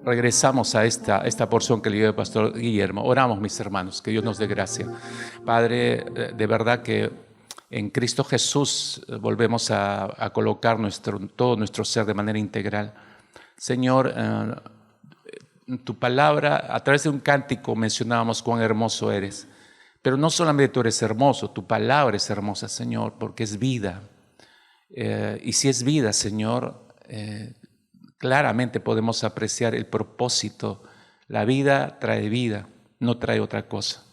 regresamos a esta porción que le dio el pastor Guillermo. Oramos, mis hermanos, que Dios nos dé gracia. Padre, de verdad que en Cristo Jesús volvemos a colocar todo nuestro ser de manera integral. Señor, tu palabra, a través de un cántico mencionábamos cuán hermoso eres. Pero no solamente tú eres hermoso, tu palabra es hermosa, Señor, porque es vida. Y si es vida, Señor, claramente podemos apreciar el propósito. La vida trae vida, no trae otra cosa.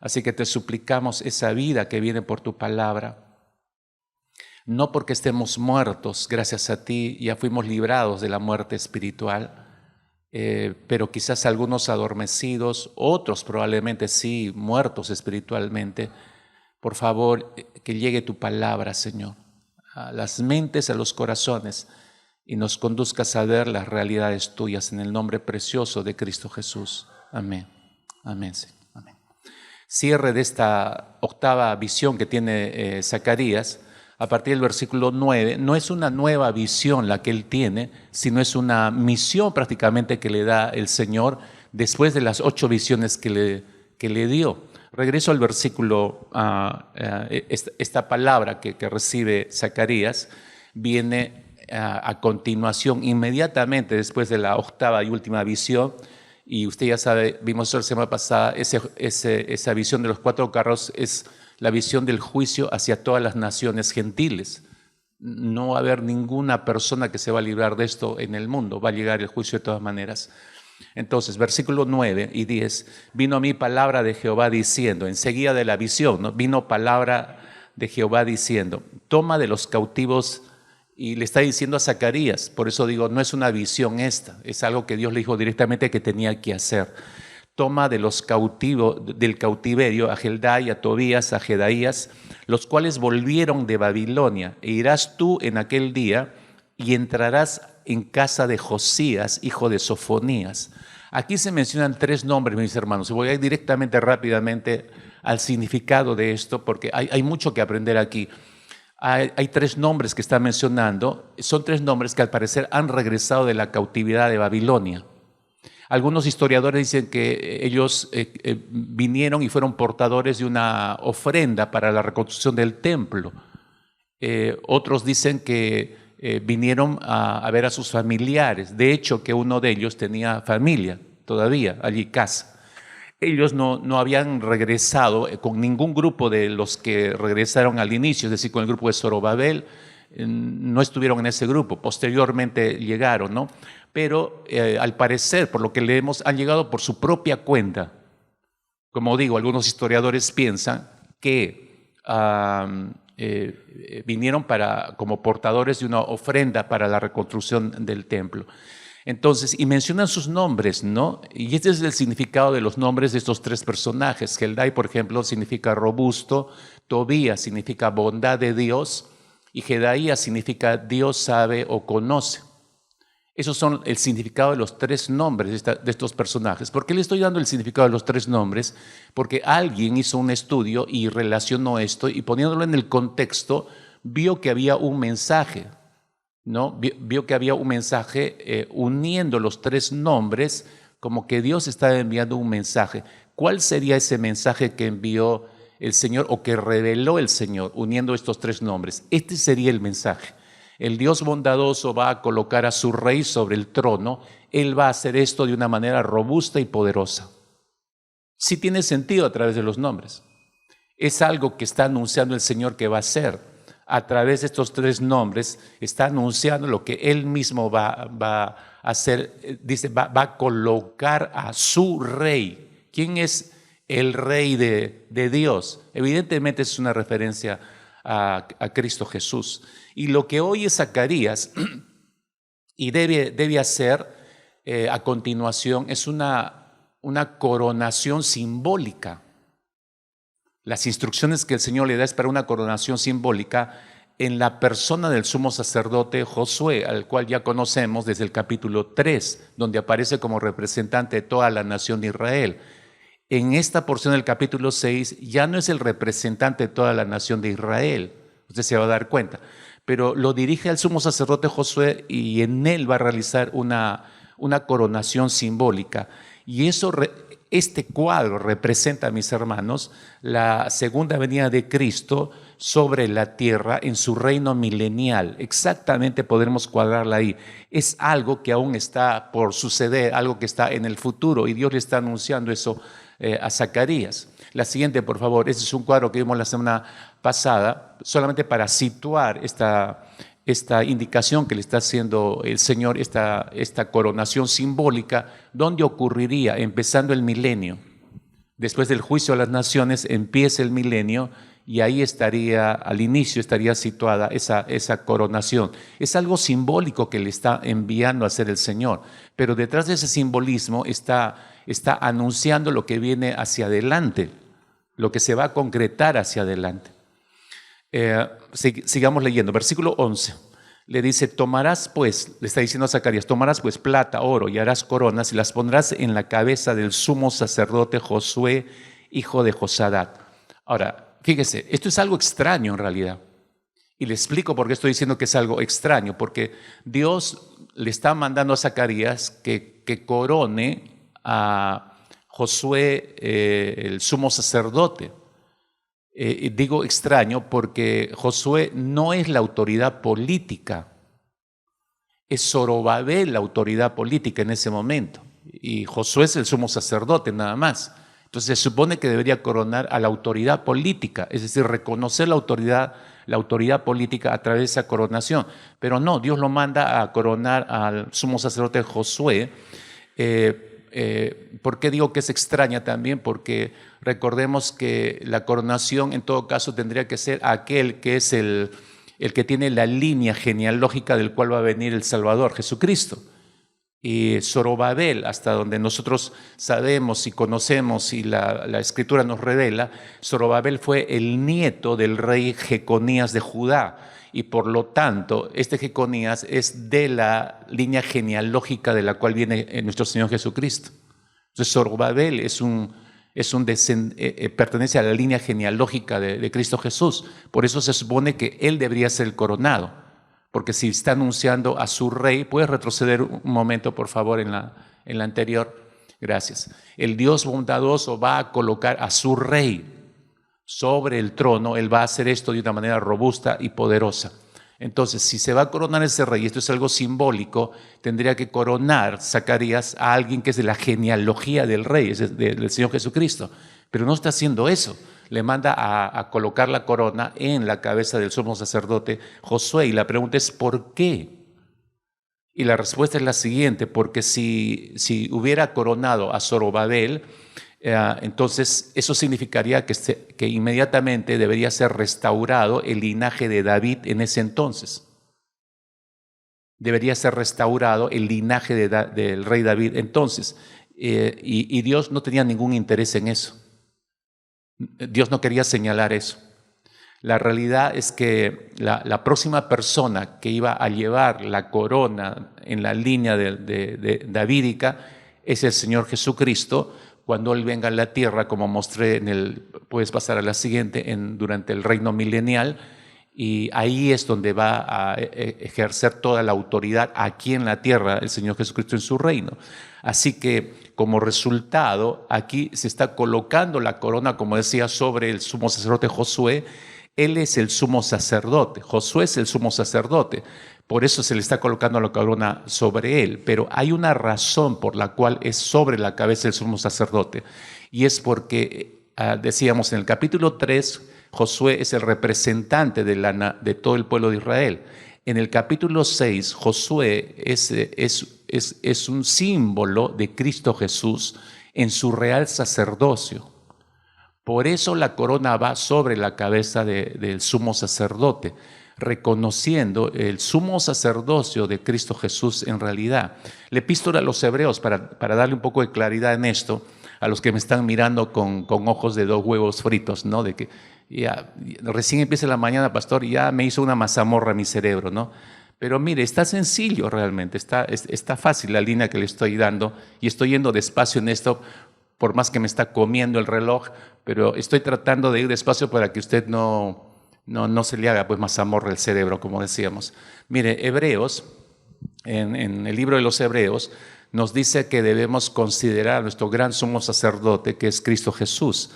Así que te suplicamos esa vida que viene por tu palabra. No porque estemos muertos, gracias a ti ya fuimos librados de la muerte espiritual, pero quizás algunos adormecidos, otros probablemente sí, muertos espiritualmente. Por favor, que llegue tu palabra, Señor, a las mentes, a los corazones, y nos conduzcas a ver las realidades tuyas en el nombre precioso de Cristo Jesús. Amén. Amén, Señor. Amén. Cierre de esta octava visión que tiene Zacarías. A partir del versículo 9, no es una nueva visión la que él tiene, sino es una misión prácticamente que le da el Señor después de las 8 visiones que le dio. Regreso al versículo, esta palabra que recibe Zacarías viene a continuación, inmediatamente después de la octava y última visión. Y usted ya sabe, vimos la semana pasada, esa visión de los 4 carros es la visión del juicio hacia todas las naciones gentiles. No va a haber ninguna persona que se va a librar de esto en el mundo, va a llegar el juicio de todas maneras. Entonces, versículos 9 y 10, vino a mí palabra de Jehová diciendo, enseguida de la visión, ¿no? Vino palabra de Jehová diciendo, toma de los cautivos, y le está diciendo a Zacarías, por eso digo, no es una visión esta, es algo que Dios le dijo directamente que tenía que hacer. Toma de los cautivos del cautiverio a Heldai, a Tobías, a Jedaías, los cuales volvieron de Babilonia, e irás tú en aquel día y entrarás en casa de Josías, hijo de Sofonías. Aquí se mencionan 3 nombres, mis hermanos. Voy a ir directamente, rápidamente al significado de esto, porque hay mucho que aprender aquí. Hay 3 nombres que está mencionando. Son 3 nombres que al parecer han regresado de la cautividad de Babilonia. Algunos historiadores dicen que ellos vinieron y fueron portadores de una ofrenda para la reconstrucción del templo. Otros dicen que vinieron a ver a sus familiares. De hecho, que uno de ellos tenía familia todavía allí, casa. Ellos no habían regresado con ningún grupo de los que regresaron al inicio, es decir, con el grupo de Zorobabel, no estuvieron en ese grupo. Posteriormente llegaron, ¿no? Pero al parecer, por lo que leemos, han llegado por su propia cuenta. Como digo, algunos historiadores piensan que vinieron como portadores de una ofrenda para la reconstrucción del templo. Entonces, y mencionan sus nombres, ¿no? Y este es el significado de los nombres de estos 3 personajes. Heldai, por ejemplo, significa robusto, Tobías significa bondad de Dios, y Jedaías significa Dios sabe o conoce. Esos son el significado de los 3 nombres de estos personajes. ¿Por qué le estoy dando el significado de los 3 nombres? Porque alguien hizo un estudio y relacionó esto y poniéndolo en el contexto, vio que había un mensaje, ¿no? Vio que había un mensaje uniendo los 3 nombres, como que Dios estaba enviando un mensaje. ¿Cuál sería ese mensaje que envió el Señor o que reveló el Señor uniendo estos 3 nombres? Este sería el mensaje. El Dios bondadoso va a colocar a su rey sobre el trono. Él va a hacer esto de una manera robusta y poderosa. Sí tiene sentido a través de los nombres. Es algo que está anunciando el Señor que va a hacer. A través de estos 3 nombres está anunciando lo que Él mismo va a hacer. Dice, va a colocar a su rey. ¿Quién es el rey de Dios? Evidentemente es una referencia a Cristo Jesús. Y lo que oye Zacarías y debe hacer a continuación es una coronación simbólica. Las instrucciones que el Señor le da es para una coronación simbólica en la persona del sumo sacerdote Josué, al cual ya conocemos desde el capítulo 3, donde aparece como representante de toda la nación de Israel. En esta porción del capítulo 6 ya no es el representante de toda la nación de Israel, usted se va a dar cuenta, pero lo dirige al sumo sacerdote Josué y en él va a realizar una una coronación simbólica. Y este cuadro representa, mis hermanos, la segunda venida de Cristo sobre la tierra en su reino milenial. Exactamente podremos cuadrarla ahí. Es algo que aún está por suceder, algo que está en el futuro, y Dios le está anunciando eso a Zacarías. La siguiente, por favor. Este es un cuadro que vimos la semana pasada, solamente para situar esta indicación que le está haciendo el Señor, esta coronación simbólica, ¿dónde ocurriría? Empezando el milenio. Después del juicio a las naciones empieza el milenio, y ahí estaría, al inicio estaría situada esa coronación. Es algo simbólico que le está enviando a hacer el Señor, pero detrás de ese simbolismo está anunciando lo que viene hacia adelante, lo que se va a concretar hacia adelante. Sigamos leyendo, versículo 11. Le dice, tomarás pues, le está diciendo a Zacarías, tomarás pues plata, oro y harás coronas y las pondrás en la cabeza del sumo sacerdote Josué, hijo de Josadat. Ahora, fíjese, esto es algo extraño en realidad. Y le explico por qué estoy diciendo que es algo extraño, porque Dios le está mandando a Zacarías que corone a Josué, el sumo sacerdote. Digo extraño porque Josué no es la autoridad política, es Zorobabel la autoridad política en ese momento, y Josué es el sumo sacerdote nada más. Entonces se supone que debería coronar a la autoridad política, es decir, reconocer la autoridad política a través de esa coronación, pero no, Dios lo manda a coronar al sumo sacerdote Josué. ¿Por qué digo que es extraña también? Porque recordemos que la coronación en todo caso tendría que ser aquel que es el que tiene la línea genealógica del cual va a venir el Salvador, Jesucristo. Y Zorobabel, hasta donde nosotros sabemos y conocemos y la Escritura nos revela, Zorobabel fue el nieto del rey Jeconías de Judá. Y por lo tanto, este Jeconías es de la línea genealógica de la cual viene nuestro Señor Jesucristo. Entonces Zorobabel pertenece a la línea genealógica de Cristo Jesús. Por eso se supone que él debería ser el coronado. Porque si está anunciando a su rey, ¿puedes retroceder un momento, por favor, en la anterior? Gracias. El Dios bondadoso va a colocar a su rey sobre el trono. Él va a hacer esto de una manera robusta y poderosa. Entonces, si se va a coronar ese rey, esto es algo simbólico, tendría que coronar Zacarías a alguien que es de la genealogía del rey, es del Señor Jesucristo. Pero no está haciendo eso. Le manda a colocar la corona en la cabeza del sumo sacerdote Josué. Y la pregunta es, ¿por qué? Y la respuesta es la siguiente, porque si hubiera coronado a Zorobabel, entonces eso significaría que inmediatamente debería ser restaurado el linaje de David en ese entonces. Debería ser restaurado el linaje del rey David entonces. Y Dios no tenía ningún interés en eso. Dios no quería señalar eso. La realidad es que la próxima persona que iba a llevar la corona en la línea de davídica es el Señor Jesucristo, cuando Él venga a la tierra, como mostré puedes pasar a la siguiente, durante el reino milenial, y ahí es donde va a ejercer toda la autoridad aquí en la tierra, el Señor Jesucristo en su reino. Así que como resultado, aquí se está colocando la corona, como decía, sobre el sumo sacerdote Josué. Él es el sumo sacerdote, Josué es el sumo sacerdote, por eso se le está colocando la corona sobre él. Pero hay una razón por la cual es sobre la cabeza del sumo sacerdote, y es porque, decíamos en el capítulo 3, Josué es el representante de todo el pueblo de Israel. En el capítulo 6, Josué es un símbolo de Cristo Jesús en su real sacerdocio. Por eso la corona va sobre la cabeza del sumo sacerdote, reconociendo el sumo sacerdocio de Cristo Jesús en realidad. La epístola a los Hebreos, para darle un poco de claridad en esto, a los que me están mirando con ojos de 2 huevos fritos, ¿no? De que ya recién empieza la mañana, pastor, y ya me hizo una mazamorra mi cerebro, ¿no? Pero mire, está sencillo realmente, está fácil la línea que le estoy dando, y estoy yendo despacio en esto, por más que me está comiendo el reloj, pero estoy tratando de ir despacio para que usted no se le haga pues mazamorra el cerebro, como decíamos. Mire, Hebreos, en el libro de los Hebreos, nos dice que debemos considerar a nuestro gran sumo sacerdote, que es Cristo Jesús.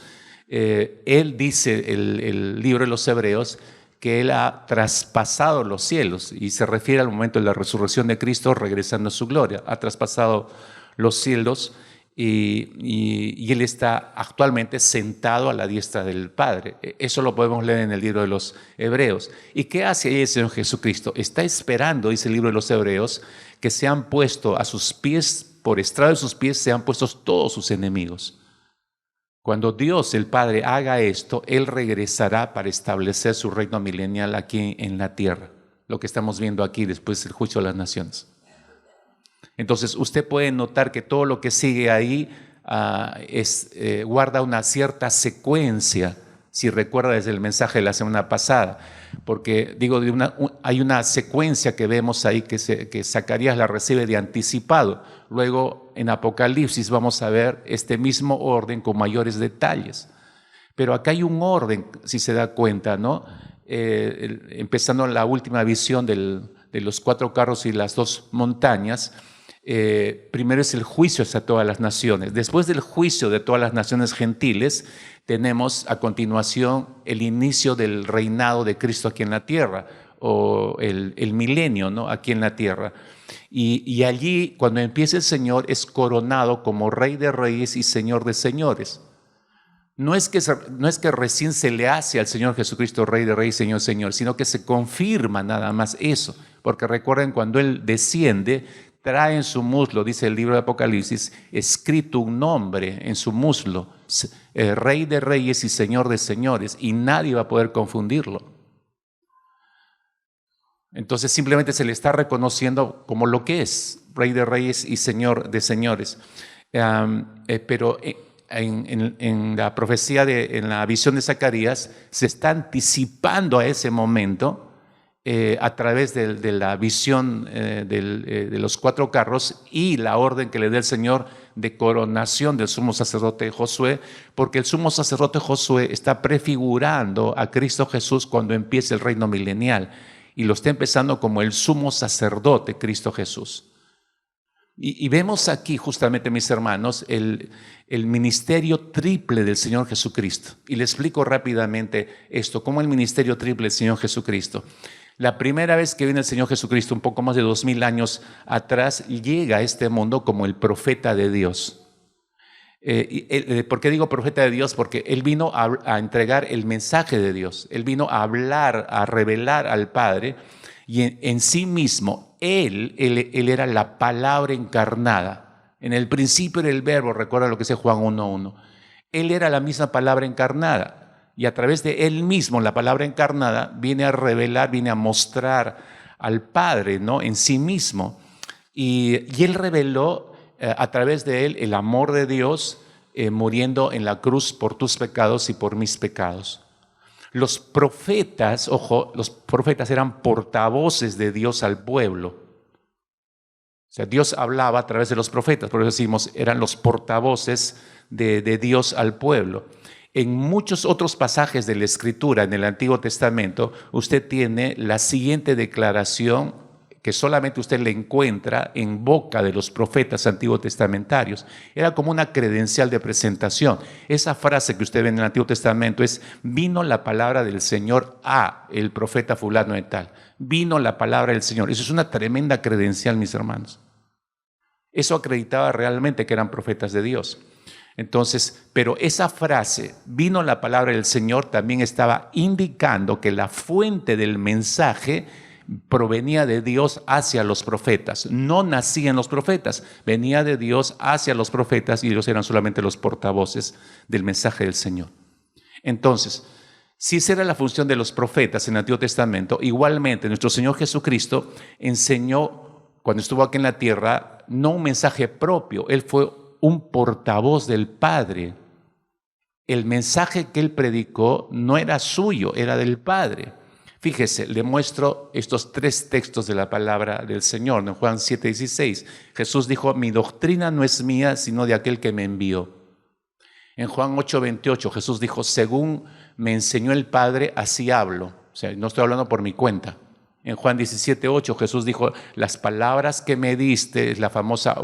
Él dice, el libro de los Hebreos, que Él ha traspasado los cielos, y se refiere al momento de la resurrección de Cristo regresando a su gloria. Ha traspasado los cielos y Él está actualmente sentado a la diestra del Padre. Eso lo podemos leer en el libro de los Hebreos. ¿Y qué hace ahí el Señor Jesucristo? Está esperando, dice el libro de los Hebreos, que sean puestos a sus pies, por estrado de sus pies, sean puestos todos sus enemigos. Cuando Dios, el Padre, haga esto, Él regresará para establecer su reino milenial aquí en la tierra. Lo que estamos viendo aquí después del juicio de las naciones. Entonces, usted puede notar que todo lo que sigue ahí guarda una cierta secuencia, si recuerda desde el mensaje de la semana pasada. Porque, digo, hay una secuencia que vemos ahí que Zacarías la recibe de anticipado. Luego, en Apocalipsis, vamos a ver este mismo orden con mayores detalles. Pero acá hay un orden, si se da cuenta, ¿no? Empezando en la última visión de los 4 carros y las 2 montañas. Primero es el juicio hacia todas las naciones. Después del juicio de todas las naciones gentiles, tenemos a continuación el inicio del reinado de Cristo aquí en la tierra, o el milenio, ¿no? Aquí en la tierra. Y allí, cuando empieza el Señor, es coronado como Rey de Reyes y Señor de Señores. No es que recién se le hace al Señor Jesucristo Rey de Reyes, Señor de Señores, sino que se confirma nada más eso. Porque recuerden, cuando Él desciende, trae en su muslo, dice el libro de Apocalipsis, escrito un nombre en su muslo, Rey de Reyes y Señor de Señores, y nadie va a poder confundirlo. Entonces simplemente se le está reconociendo como lo que es, Rey de Reyes y Señor de Señores. Pero en la profecía, en la visión de Zacarías, se está anticipando a ese momento a través de la visión de los 4 carros y la orden que le da el Señor de coronación del sumo sacerdote Josué, porque el sumo sacerdote Josué está prefigurando a Cristo Jesús cuando empiece el reino milenial, y lo está empezando como el sumo sacerdote Cristo Jesús. Y vemos aquí justamente, mis hermanos, el ministerio triple del Señor Jesucristo. Y le explico rápidamente esto, cómo el ministerio triple del Señor Jesucristo. La primera vez que viene el Señor Jesucristo, un poco más de 2000 años atrás, llega a este mundo como el profeta de Dios. ¿Por qué digo profeta de Dios? Porque Él vino a entregar el mensaje de Dios. Él vino a hablar, a revelar al Padre, y en sí mismo, Él era la palabra encarnada. En el principio era el verbo, recuerda lo que dice Juan 1:1. Él era la misma palabra encarnada. Y a través de Él mismo, la palabra encarnada, viene a revelar, viene a mostrar al Padre, ¿no? En sí mismo. Y Él reveló a través de Él el amor de Dios, muriendo en la cruz por tus pecados y por mis pecados. Los profetas, ojo, los profetas eran portavoces de Dios al pueblo. O sea, Dios hablaba a través de los profetas, por eso decimos, eran los portavoces de Dios al pueblo. En muchos otros pasajes de la Escritura, en el Antiguo Testamento, usted tiene la siguiente declaración que solamente usted le encuentra en boca de los profetas antiguos testamentarios. Era como una credencial de presentación. Esa frase que usted ve en el Antiguo Testamento es: vino la palabra del Señor a el profeta fulano de tal. Vino la palabra del Señor. Eso es una tremenda credencial, mis hermanos. Eso acreditaba realmente que eran profetas de Dios. Entonces, pero esa frase, vino la palabra del Señor, también estaba indicando que la fuente del mensaje provenía de Dios hacia los profetas. No nacían los profetas, venía de Dios hacia los profetas, y ellos eran solamente los portavoces del mensaje del Señor. Entonces, si esa era la función de los profetas en el Antiguo Testamento, igualmente nuestro Señor Jesucristo enseñó, cuando estuvo aquí en la tierra, no un mensaje propio. Él fue un portavoz del Padre. El mensaje que Él predicó no era suyo, era del Padre. Fíjese, le muestro estos 3 textos de la palabra del Señor. En Juan 7:16, Jesús dijo: mi doctrina no es mía, sino de aquel que me envió. En Juan 8:28, Jesús dijo: según me enseñó el Padre, así hablo. O sea, no estoy hablando por mi cuenta. En Juan 17:8 Jesús dijo, las palabras que me diste, es la famosa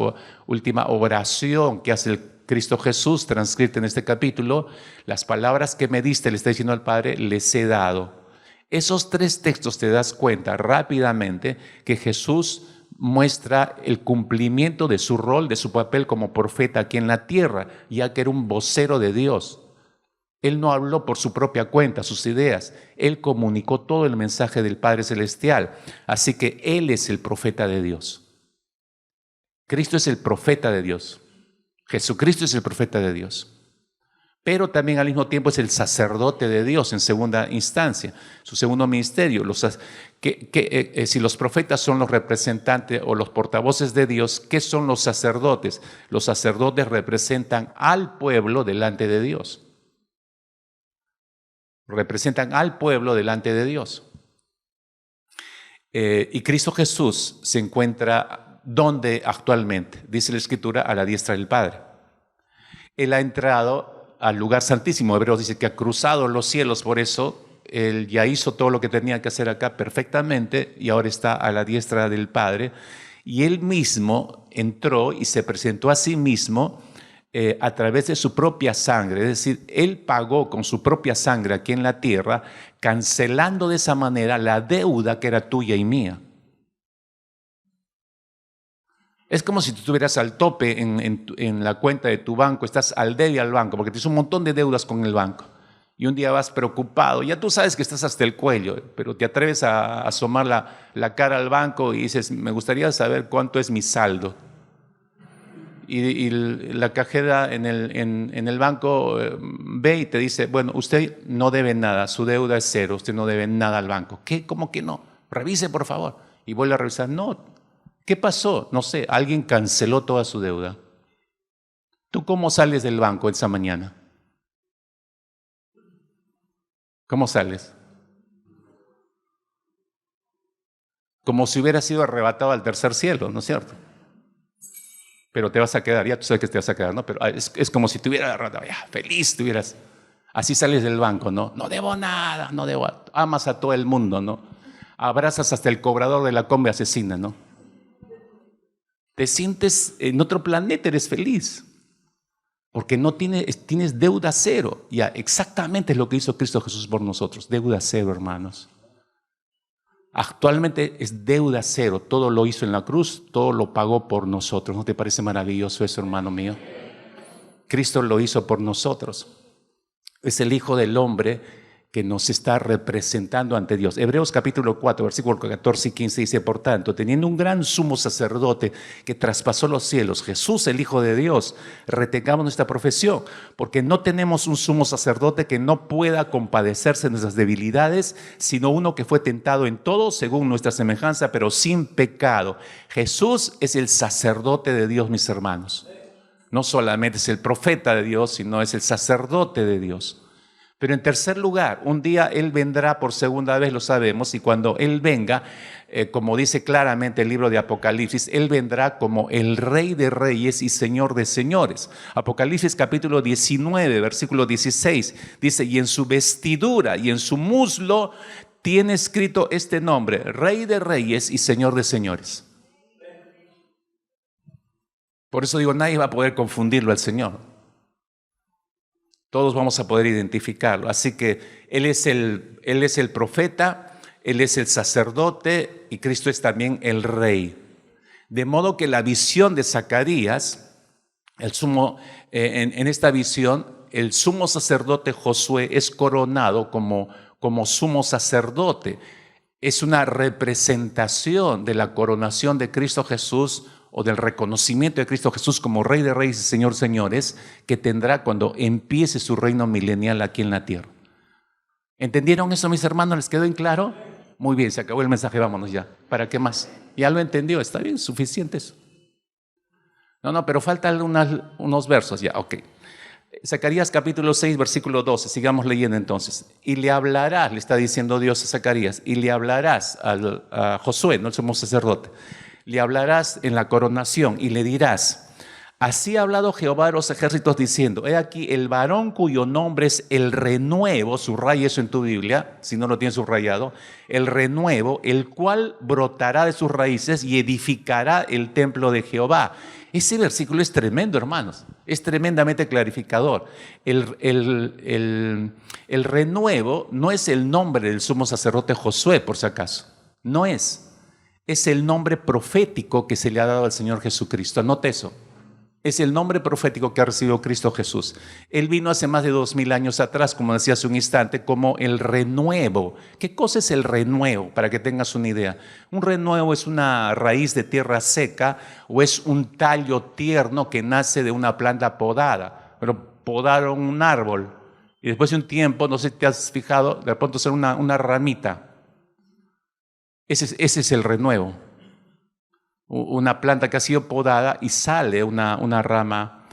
última oración que hace el Cristo Jesús, transcrita en este capítulo, las palabras que me diste, le está diciendo al Padre, les he dado. Esos 3 textos te das cuenta rápidamente que Jesús muestra el cumplimiento de su rol, de su papel como profeta aquí en la tierra, ya que era un vocero de Dios. Él no habló por su propia cuenta, sus ideas. Él comunicó todo el mensaje del Padre Celestial. Así que Él es el profeta de Dios. Cristo es el profeta de Dios. Jesucristo es el profeta de Dios. Pero también al mismo tiempo es el sacerdote de Dios en segunda instancia, su segundo ministerio. Si los profetas son los representantes o los portavoces de Dios, ¿qué son los sacerdotes? Los sacerdotes representan al pueblo delante de Dios. Representan al pueblo delante de Dios. Y Cristo Jesús se encuentra ¿dónde actualmente? Dice la Escritura, a la diestra del Padre. Él ha entrado al lugar santísimo. Hebreos dice que ha cruzado los cielos, por eso Él ya hizo todo lo que tenía que hacer acá perfectamente y ahora está a la diestra del Padre. Y Él mismo entró y se presentó a sí mismo a través de su propia sangre, es decir, Él pagó con su propia sangre aquí en la tierra, cancelando de esa manera la deuda que era tuya y mía. Es como si tú estuvieras al tope en la cuenta de tu banco, estás al debe al banco, porque tienes un montón de deudas con el banco. Y un día vas preocupado, ya tú sabes que estás hasta el cuello, pero te atreves a asomar la cara al banco y dices, me gustaría saber cuánto es mi saldo. Y la cajera en el banco ve y te dice, bueno, usted no debe nada, su deuda es 0, usted no debe nada al banco. ¿Qué? ¿Cómo que no? Revise, por favor. Y vuelve a revisar. No, ¿qué pasó? No sé, alguien canceló toda su deuda. ¿Tú cómo sales del banco esa mañana? ¿Cómo sales? Como si hubiera sido arrebatado al tercer cielo, ¿no es cierto? Pero te vas a quedar, ya tú sabes que te vas a quedar, ¿no? Pero es como si te hubiera agarrado, ya, feliz, tuvieras. Así sales del banco, ¿no? No debo nada, no debo. Amas a todo el mundo, ¿no? Abrazas hasta el cobrador de la combi asesina, ¿no? Te sientes en otro planeta, eres feliz. Porque no tienes deuda 0. Ya, exactamente es lo que hizo Cristo Jesús por nosotros. Deuda 0, hermanos. Actualmente es deuda 0, todo lo hizo en la cruz, todo lo pagó por nosotros. ¿No te parece maravilloso eso, hermano mío? Cristo lo hizo por nosotros. Es el Hijo del Hombre que nos está representando ante Dios. Hebreos capítulo 4, versículos 14 y 15 dice, por tanto, teniendo un gran sumo sacerdote que traspasó los cielos, Jesús el Hijo de Dios, retengamos nuestra profesión, porque no tenemos un sumo sacerdote que no pueda compadecerse de nuestras debilidades, sino uno que fue tentado en todo según nuestra semejanza, pero sin pecado. Jesús es el sacerdote de Dios, mis hermanos. No solamente es el profeta de Dios, sino es el sacerdote de Dios. Pero en tercer lugar, un día Él vendrá por segunda vez, lo sabemos, y cuando Él venga, como dice claramente el libro de Apocalipsis, Él vendrá como el Rey de Reyes y Señor de Señores. Apocalipsis capítulo 19, versículo 16, dice, y en su vestidura y en su muslo tiene escrito este nombre, Rey de Reyes y Señor de Señores. Por eso digo, nadie va a poder confundirlo al Señor. Todos vamos a poder identificarlo. Así que Él es el profeta, Él es el sacerdote y Cristo es también el Rey. De modo que la visión de Zacarías, en esta visión, el sumo sacerdote Josué es coronado como sumo sacerdote. Es una representación de la coronación de Cristo Jesús o del reconocimiento de Cristo Jesús como Rey de Reyes y Señor de Señores, que tendrá cuando empiece su reino milenial aquí en la tierra. ¿Entendieron eso, mis hermanos? ¿Les quedó en claro? Muy bien, se acabó el mensaje, vámonos ya. ¿Para qué más? Ya lo entendió, está bien, suficiente eso. No, pero faltan unos versos ya, ok. Zacarías capítulo 6, versículo 12, sigamos leyendo entonces. Y le hablarás, le está diciendo Dios a Zacarías, y le hablarás a Josué, no el sumo sacerdote, le hablarás en la coronación y le dirás, Así ha hablado Jehová de los ejércitos diciendo, he aquí el varón cuyo nombre es el renuevo, subraya eso en tu Biblia, si no lo tienes subrayado, el renuevo, el cual brotará de sus raíces y edificará el templo de Jehová. Ese versículo es tremendo, hermanos, es tremendamente clarificador. El renuevo no es el nombre del sumo sacerdote Josué, por si acaso, no es. Es el nombre profético que se le ha dado al Señor Jesucristo. Anote eso. Es el nombre profético que ha recibido Cristo Jesús. Él vino hace más de 2000 años atrás, como decía hace un instante, como el renuevo. ¿Qué cosa es el renuevo? Para que tengas una idea. Un renuevo es una raíz de tierra seca o es un tallo tierno que nace de una planta podada. Pero podaron un árbol y después de un tiempo, no sé si te has fijado, de pronto sale una ramita. Ese es el renuevo. Una planta que ha sido podada y sale una rama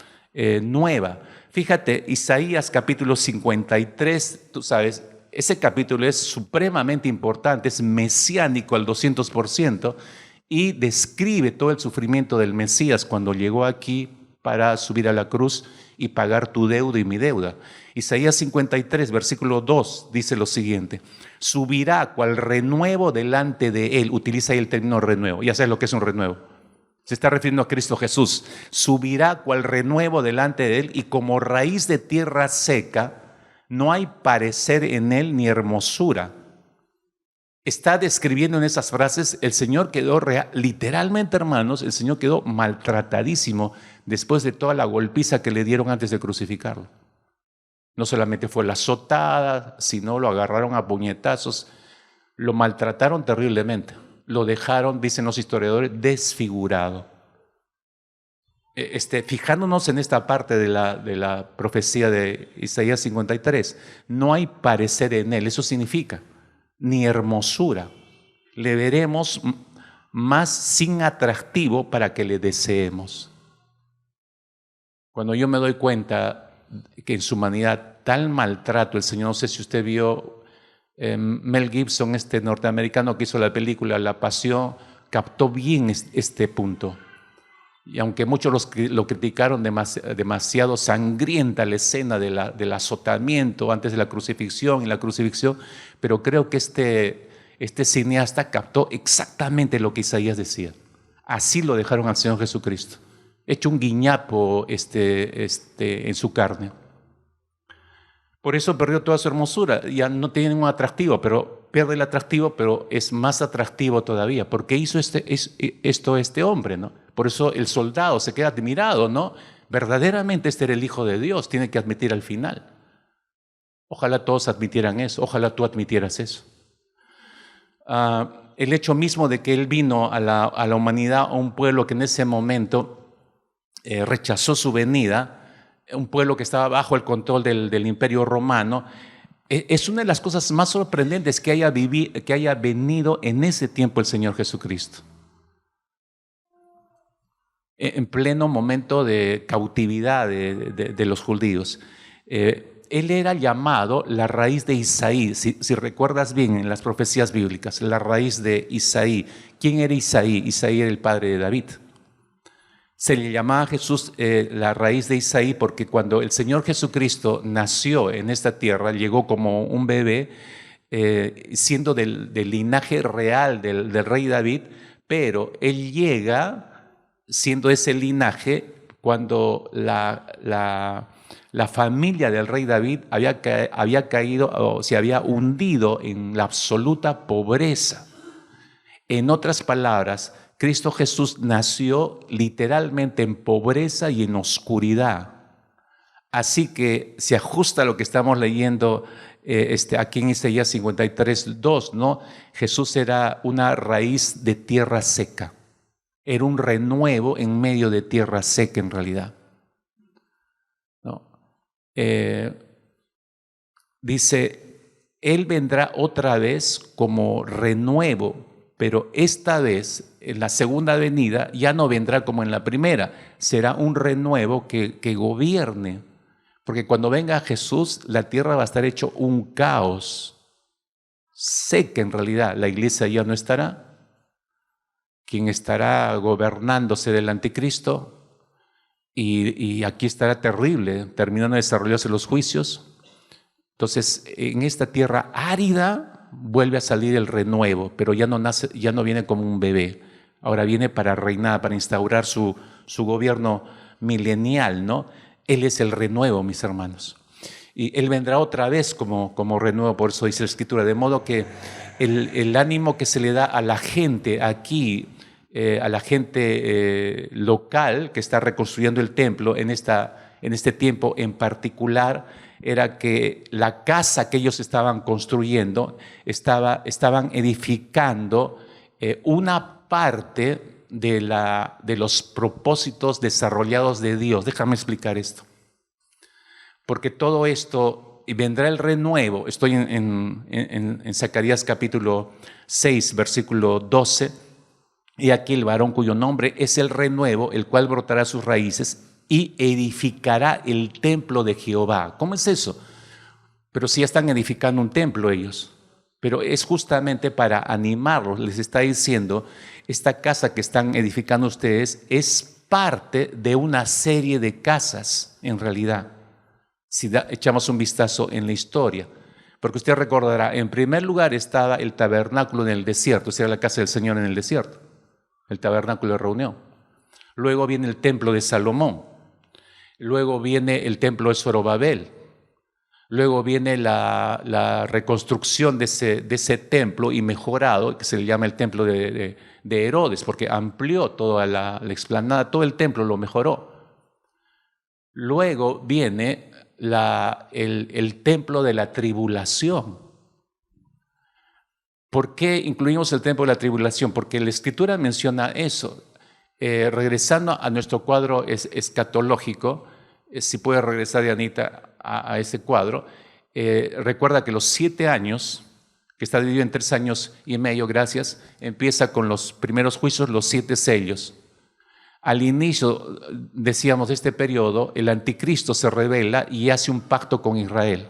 nueva. Fíjate, Isaías capítulo 53, tú sabes, ese capítulo es supremamente importante, es mesiánico al 200% y describe todo el sufrimiento del Mesías cuando llegó aquí para subir a la cruz y pagar tu deuda y mi deuda. Isaías 53, versículo 2, dice lo siguiente: subirá cual renuevo delante de él. Utiliza ahí el término renuevo. Ya sabes lo que es un renuevo. Se está refiriendo a Cristo Jesús. Subirá cual renuevo delante de él y como raíz de tierra seca, no hay parecer en él ni hermosura. Está describiendo en esas frases, el Señor quedó literalmente, hermanos, el Señor quedó maltratadísimo después de toda la golpiza que le dieron antes de crucificarlo. No solamente fue la azotada, sino lo agarraron a puñetazos, lo maltrataron terriblemente, lo dejaron, dicen los historiadores, desfigurado. Fijándonos en esta parte de la profecía de Isaías 53, no hay parecer en él, eso significa, ni hermosura. Le veremos más sin atractivo para que le deseemos. Cuando yo me doy cuenta que en su humanidad tal maltrato, el Señor, no sé si usted vio Mel Gibson, norteamericano que hizo la película La Pasión, captó bien este punto. Y aunque muchos lo criticaron demasiado sangrienta la escena del azotamiento antes de la crucifixión y la crucifixión, pero creo que este cineasta captó exactamente lo que Isaías decía. Así lo dejaron al Señor Jesucristo, hecho un guiñapo en su carne. Por eso perdió toda su hermosura, ya no tiene ningún atractivo, pero pierde el atractivo, pero es más atractivo todavía, porque hizo esto este hombre, ¿no? Por eso el soldado se queda admirado, ¿no? Verdaderamente este era el Hijo de Dios, tiene que admitir al final. Ojalá todos admitieran eso, ojalá tú admitieras eso. El hecho mismo de que Él vino a la humanidad, a un pueblo que en ese momento rechazó su venida, un pueblo que estaba bajo el control del Imperio Romano, es una de las cosas más sorprendentes que haya venido en ese tiempo el Señor Jesucristo. En pleno momento de cautividad de los judíos. Él era llamado la raíz de Isaí, si recuerdas bien en las profecías bíblicas, la raíz de Isaí. ¿Quién era Isaí? Isaí era el padre de David. Se le llamaba a Jesús la raíz de Isaí porque cuando el Señor Jesucristo nació en esta tierra, llegó como un bebé, siendo del linaje real del rey David, pero Él llega siendo ese linaje cuando la familia del rey David había caído o se había hundido en la absoluta pobreza. En otras palabras, Cristo Jesús nació literalmente en pobreza y en oscuridad. Así que se ajusta a lo que estamos leyendo aquí en Isaías 53:2, ¿no? Jesús era una raíz de tierra seca. Era un renuevo en medio de tierra seca en realidad, ¿no? Dice, Él vendrá otra vez como renuevo, pero esta vez, en la segunda venida, ya no vendrá como en la primera, será un renuevo que gobierne, porque cuando venga Jesús, la tierra va a estar hecho un caos, seca en realidad, la iglesia ya no estará. Quien estará gobernándose del anticristo y aquí estará terrible, terminando de desarrollarse los juicios. Entonces, en esta tierra árida vuelve a salir el renuevo, pero ya no nace, ya no viene como un bebé. Ahora viene para reinar, para instaurar su gobierno milenial, ¿no? Él es el renuevo, mis hermanos. Y Él vendrá otra vez como renuevo, por eso dice la Escritura, de modo que el ánimo que se le da a la gente aquí, a la gente local que está reconstruyendo el templo en este tiempo en particular, era que la casa que ellos estaban construyendo, estaban edificando una parte de los propósitos desarrollados de Dios. Déjame explicar esto. Porque todo esto, y vendrá el renuevo, estoy en Zacarías capítulo 6, versículo 12, y aquí el varón cuyo nombre es el renuevo, el cual brotará sus raíces y edificará el templo de Jehová. ¿Cómo es eso? Pero si ya están edificando un templo ellos, pero es justamente para animarlos, les está diciendo, esta casa que están edificando ustedes es parte de una serie de casas en realidad. Si echamos un vistazo en la historia, porque usted recordará, en primer lugar estaba el tabernáculo en el desierto, o sea, la casa del Señor en el desierto, el tabernáculo de reunión. Luego viene el templo de Salomón, luego viene el templo de Zorobabel, luego viene la reconstrucción de ese templo y mejorado, que se le llama el templo de Herodes, porque amplió toda la explanada, todo el templo lo mejoró. Luego viene el templo de la tribulación. ¿Por qué incluimos el templo de la tribulación? Porque la Escritura menciona eso. Regresando a nuestro cuadro escatológico, si puede regresar, Dianita, a ese cuadro, recuerda que los 7 años, que está dividido en 3 años y medio, gracias, empieza con los primeros juicios, los 7 sellos. Al inicio, decíamos, de este periodo, el anticristo se revela y hace un pacto con Israel.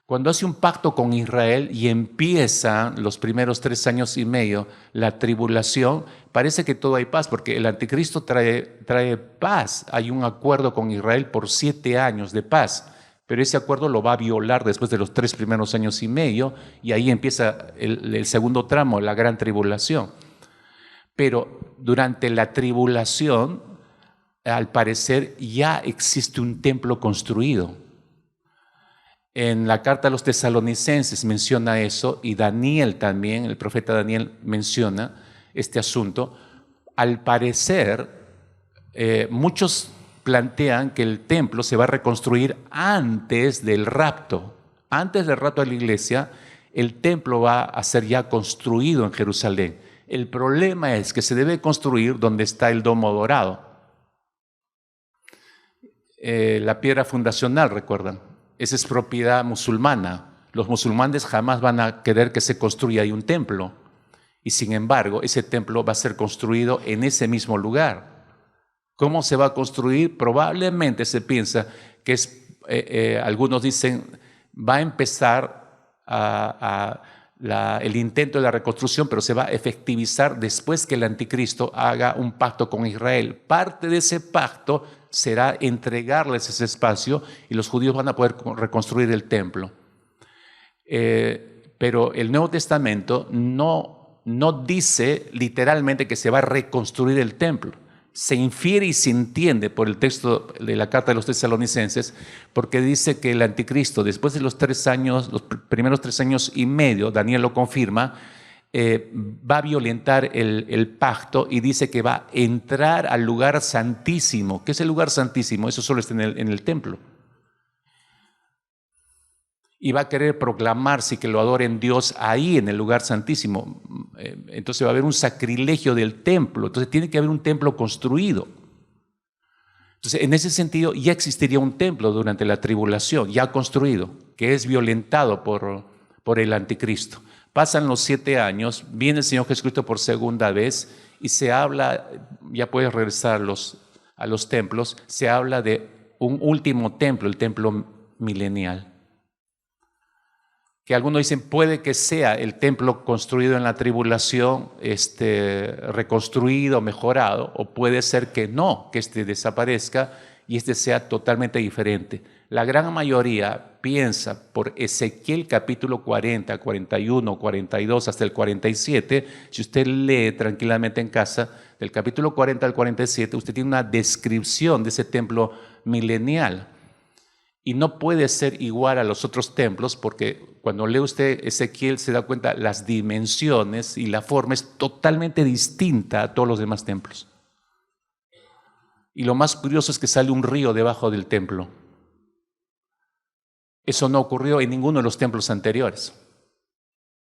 Cuando hace un pacto con Israel y empiezan los primeros 3 años y medio, la tribulación, parece que todo hay paz, porque el anticristo trae paz. Hay un acuerdo con Israel por 7 años de paz, pero ese acuerdo lo va a violar después de los 3 primeros años y medio, y ahí empieza el segundo tramo, la gran tribulación. Pero durante la tribulación, al parecer, ya existe un templo construido. En la carta a los tesalonicenses menciona eso, y Daniel también, el profeta Daniel menciona este asunto. Al parecer, muchos plantean que el templo se va a reconstruir antes del rapto. Antes del rapto de la iglesia, el templo va a ser ya construido en Jerusalén. El problema es que se debe construir donde está el domo dorado. La piedra fundacional, recuerdan, esa es propiedad musulmana. Los musulmanes jamás van a querer que se construya ahí un templo. Y sin embargo, ese templo va a ser construido en ese mismo lugar. ¿Cómo se va a construir? Probablemente se piensa que algunos dicen, va a empezar el intento de la reconstrucción, pero se va a efectivizar después que el anticristo haga un pacto con Israel. Parte de ese pacto será entregarles ese espacio y los judíos van a poder reconstruir el templo. Pero el Nuevo Testamento no dice literalmente que se va a reconstruir el templo. Se infiere y se entiende por el texto de la carta de los tesalonicenses, porque dice que el anticristo, después de los 3 años, los primeros 3 años y medio, Daniel lo confirma, va a violentar el pacto y dice que va a entrar al lugar santísimo. ¿Qué es el lugar santísimo? Eso solo está en el templo. Y va a querer proclamarse que lo adoren Dios ahí en el lugar santísimo. Entonces va a haber un sacrilegio del templo. Entonces tiene que haber un templo construido. Entonces en ese sentido ya existiría un templo durante la tribulación, ya construido, que es violentado por el anticristo. Pasan los 7 años, viene el Señor Jesucristo por segunda vez y se habla, ya puedes regresar a los templos, se habla de un último templo, el templo milenial, que algunos dicen puede que sea el templo construido en la tribulación, reconstruido, mejorado, o puede ser que no, que desaparezca y sea totalmente diferente. La gran mayoría piensa por Ezequiel capítulo 40, 41, 42 hasta el 47, si usted lee tranquilamente en casa, del capítulo 40 al 47, usted tiene una descripción de ese templo milenial. Y no puede ser igual a los otros templos porque cuando lee usted Ezequiel se da cuenta las dimensiones y la forma es totalmente distinta a todos los demás templos. Y lo más curioso es que sale un río debajo del templo. Eso no ocurrió en ninguno de los templos anteriores.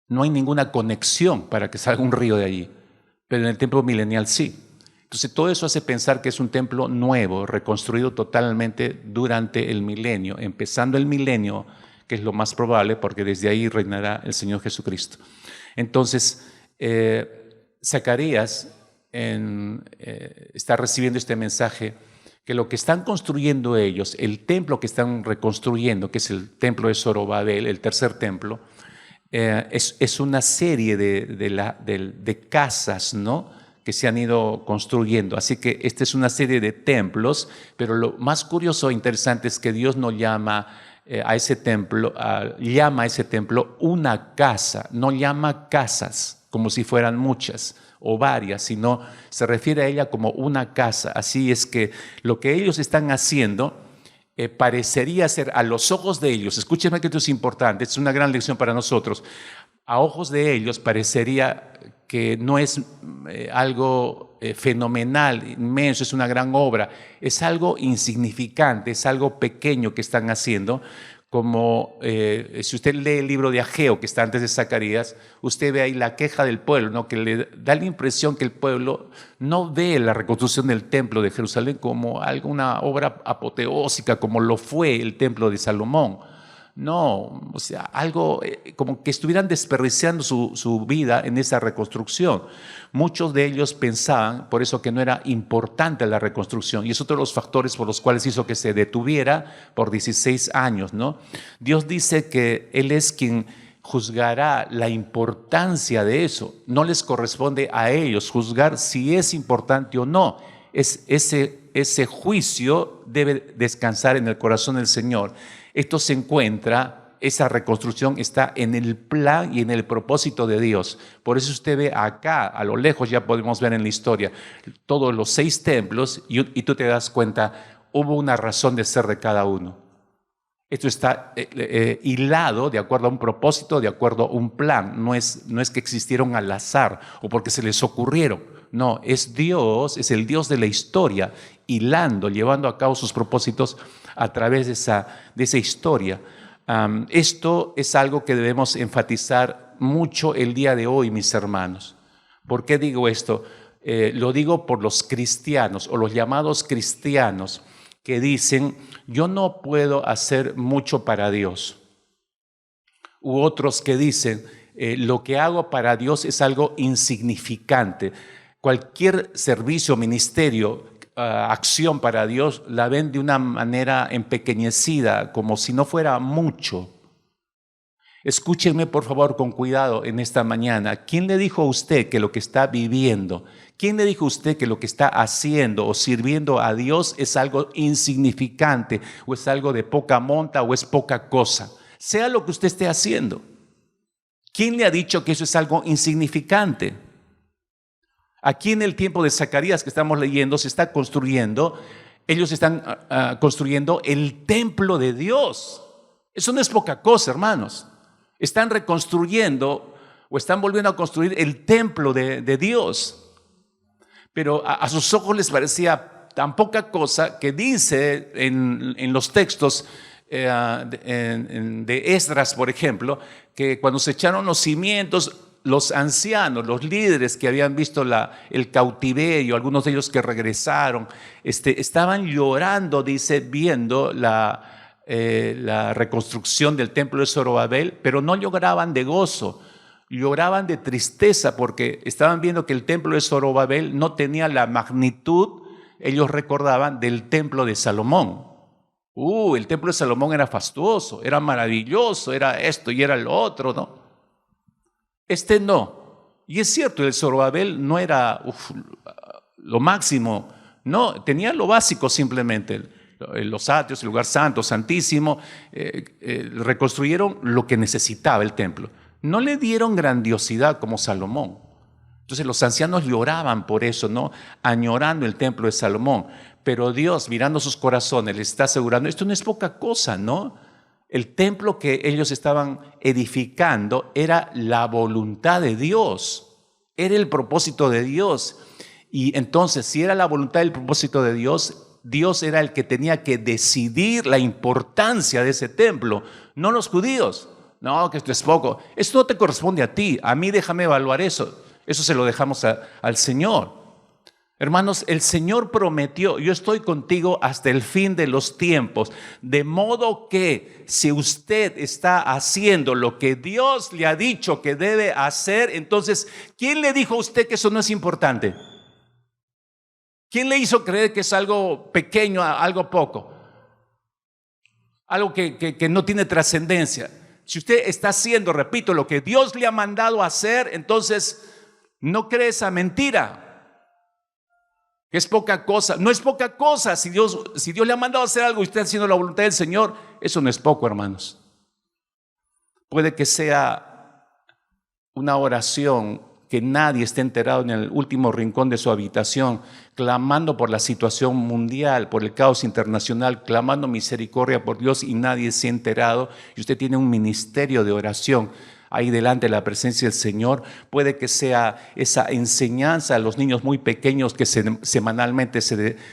No hay ninguna conexión para que salga un río de allí, pero en el templo milenial sí. Entonces todo eso hace pensar que es un templo nuevo, reconstruido totalmente durante el milenio, empezando el milenio, que es lo más probable, porque desde ahí reinará el Señor Jesucristo. Entonces, Zacarías está recibiendo este mensaje, que lo que están construyendo ellos, el templo que están reconstruyendo, que es el templo de Zorobabel, el tercer templo, es una serie de casas, ¿no?, que se han ido construyendo. Así que esta es una serie de templos, pero lo más curioso e interesante es que Dios no llama a ese templo una casa, no llama casas como si fueran muchas o varias, sino se refiere a ella como una casa. Así es que lo que ellos están haciendo parecería ser a los ojos de ellos, escúchenme que esto es importante, es una gran lección para nosotros, a ojos de ellos parecería que no es algo fenomenal, inmenso, es una gran obra, es algo insignificante, es algo pequeño que están haciendo, como si usted lee el libro de Ageo, que está antes de Zacarías, usted ve ahí la queja del pueblo, ¿no?, que le da la impresión que el pueblo no ve la reconstrucción del templo de Jerusalén como alguna obra apoteósica, como lo fue el templo de Salomón. No, o sea, algo como que estuvieran desperdiciando su vida en esa reconstrucción. Muchos de ellos pensaban, por eso, que no era importante la reconstrucción, y es otro de los factores por los cuales hizo que se detuviera por 16 años, ¿no? Dios dice que Él es quien juzgará la importancia de eso. No les corresponde a ellos juzgar si es importante o no. Ese juicio debe descansar en el corazón del Señor. Esto se encuentra, esa reconstrucción está en el plan y en el propósito de Dios. Por eso usted ve acá, a lo lejos ya podemos ver en la historia, todos los 6 templos y tú te das cuenta, hubo una razón de ser de cada uno. Esto está hilado de acuerdo a un propósito, de acuerdo a un plan. No es que existieron al azar o porque se les ocurrieron. No, es Dios, es el Dios de la historia, hilando, llevando a cabo sus propósitos a través de esa historia. Esto es algo que debemos enfatizar mucho el día de hoy, mis hermanos. ¿Por qué digo esto? Lo digo por los cristianos o los llamados cristianos que dicen, yo no puedo hacer mucho para Dios. U otros que dicen, lo que hago para Dios es algo insignificante. Cualquier servicio, ministerio, acción para Dios la ven de una manera empequeñecida, como si no fuera mucho. Escúchenme por favor con cuidado en esta mañana. ¿Quién le dijo a usted que lo que está viviendo, quién le dijo a usted que lo que está haciendo o sirviendo a Dios es algo insignificante o es algo de poca monta o es poca cosa? Sea lo que usted esté haciendo. ¿Quién le ha dicho que eso es algo insignificante? Aquí en el tiempo de Zacarías que estamos leyendo se está construyendo, ellos están construyendo el templo de Dios. Eso no es poca cosa, hermanos. Están reconstruyendo o están volviendo a construir el templo de Dios. Pero a sus ojos les parecía tan poca cosa que dice en los textos de Esdras, por ejemplo, que cuando se echaron los cimientos, los ancianos, los líderes que habían visto el cautiverio, algunos de ellos que regresaron, estaban llorando, dice, viendo la reconstrucción del templo de Zorobabel, pero no lloraban de gozo, lloraban de tristeza porque estaban viendo que el templo de Zorobabel no tenía la magnitud, ellos recordaban, del templo de Salomón. El templo de Salomón era fastuoso, era maravilloso, era esto y era lo otro, ¿no? Este no. Y es cierto, el Zorobabel no era lo máximo, no, tenía lo básico simplemente. Los atrios, el lugar santo, santísimo, reconstruyeron lo que necesitaba el templo. No le dieron grandiosidad como Salomón. Entonces los ancianos lloraban por eso, ¿no? Añorando el templo de Salomón. Pero Dios, mirando sus corazones, les está asegurando, esto no es poca cosa, ¿no? El templo que ellos estaban edificando era la voluntad de Dios, era el propósito de Dios. Y entonces, si era la voluntad y el propósito de Dios, Dios era el que tenía que decidir la importancia de ese templo, no los judíos. No, que esto es poco. Esto no te corresponde a ti, a mí déjame evaluar eso. Eso se lo dejamos al Señor. Hermanos, el Señor prometió, yo estoy contigo hasta el fin de los tiempos, de modo que si usted está haciendo lo que Dios le ha dicho que debe hacer, entonces, ¿quién le dijo a usted que eso no es importante? ¿Quién le hizo creer que es algo pequeño, algo poco? Algo que no tiene trascendencia. Si usted está haciendo, repito, lo que Dios le ha mandado hacer, entonces no cree esa mentira. Es poca cosa, no es poca cosa. Si Dios le ha mandado a hacer algo y usted haciendo la voluntad del Señor, eso no es poco, hermanos. Puede que sea una oración que nadie esté enterado en el último rincón de su habitación, clamando por la situación mundial, por el caos internacional, clamando misericordia por Dios y nadie se ha enterado, y usted tiene un ministerio de oración ahí delante de la presencia del Señor. Puede que sea esa enseñanza a los niños muy pequeños que semanalmente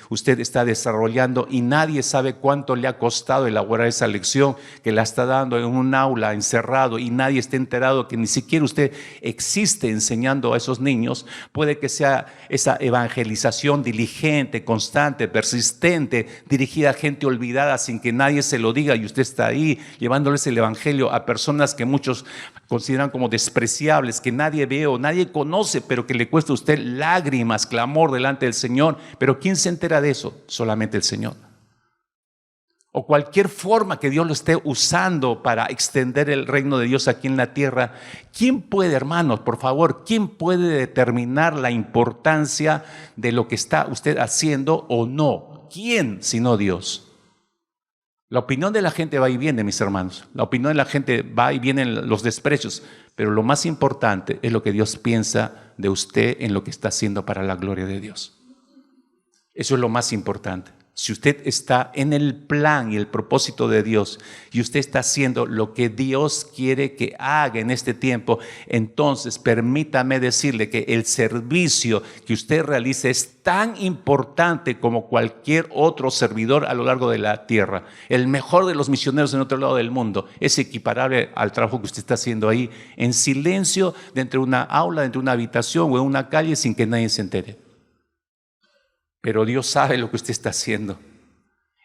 usted está desarrollando y nadie sabe cuánto le ha costado elaborar esa lección, que la está dando en un aula encerrado y nadie está enterado que ni siquiera usted existe enseñando a esos niños. Puede que sea esa evangelización diligente, constante, persistente, dirigida a gente olvidada sin que nadie se lo diga, y usted está ahí llevándoles el evangelio a personas que muchos consideran como despreciables, que nadie ve o nadie conoce, pero que le cuesta a usted lágrimas, clamor delante del Señor. Pero ¿quién se entera de eso? Solamente el Señor. O cualquier forma que Dios lo esté usando para extender el reino de Dios aquí en la tierra. ¿Quién puede, hermanos, por favor, quién puede determinar la importancia de lo que está usted haciendo o no? ¿Quién sino Dios? La opinión de la gente va y viene, mis hermanos. La opinión de la gente va y viene en los desprecios. Pero lo más importante es lo que Dios piensa de usted en lo que está haciendo para la gloria de Dios. Eso es lo más importante. Si usted está en el plan y el propósito de Dios y usted está haciendo lo que Dios quiere que haga en este tiempo, entonces permítame decirle que el servicio que usted realice es tan importante como cualquier otro servidor a lo largo de la tierra. El mejor de los misioneros en otro lado del mundo es equiparable al trabajo que usted está haciendo ahí en silencio, dentro de una aula, dentro de una habitación o en una calle sin que nadie se entere. Pero Dios sabe lo que usted está haciendo.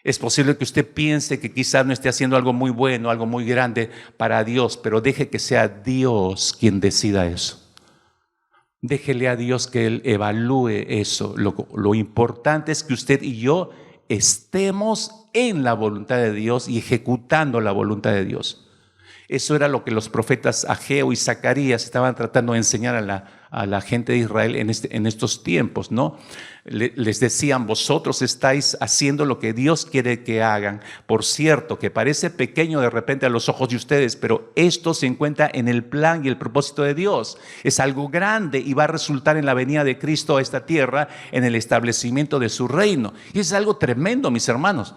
Es posible que usted piense que quizás no esté haciendo algo muy bueno, algo muy grande para Dios, pero deje que sea Dios quien decida eso. Déjele a Dios que Él evalúe eso. Lo importante es que usted y yo estemos en la voluntad de Dios y ejecutando la voluntad de Dios. Eso era lo que los profetas Ageo y Zacarías estaban tratando de enseñar a la gente de Israel en estos tiempos, ¿no? Les decían, vosotros estáis haciendo lo que Dios quiere que hagan. Por cierto, que parece pequeño de repente a los ojos de ustedes, pero esto se encuentra en el plan y el propósito de Dios. Es algo grande y va a resultar en la venida de Cristo a esta tierra, en el establecimiento de su reino. Y es algo tremendo, mis hermanos.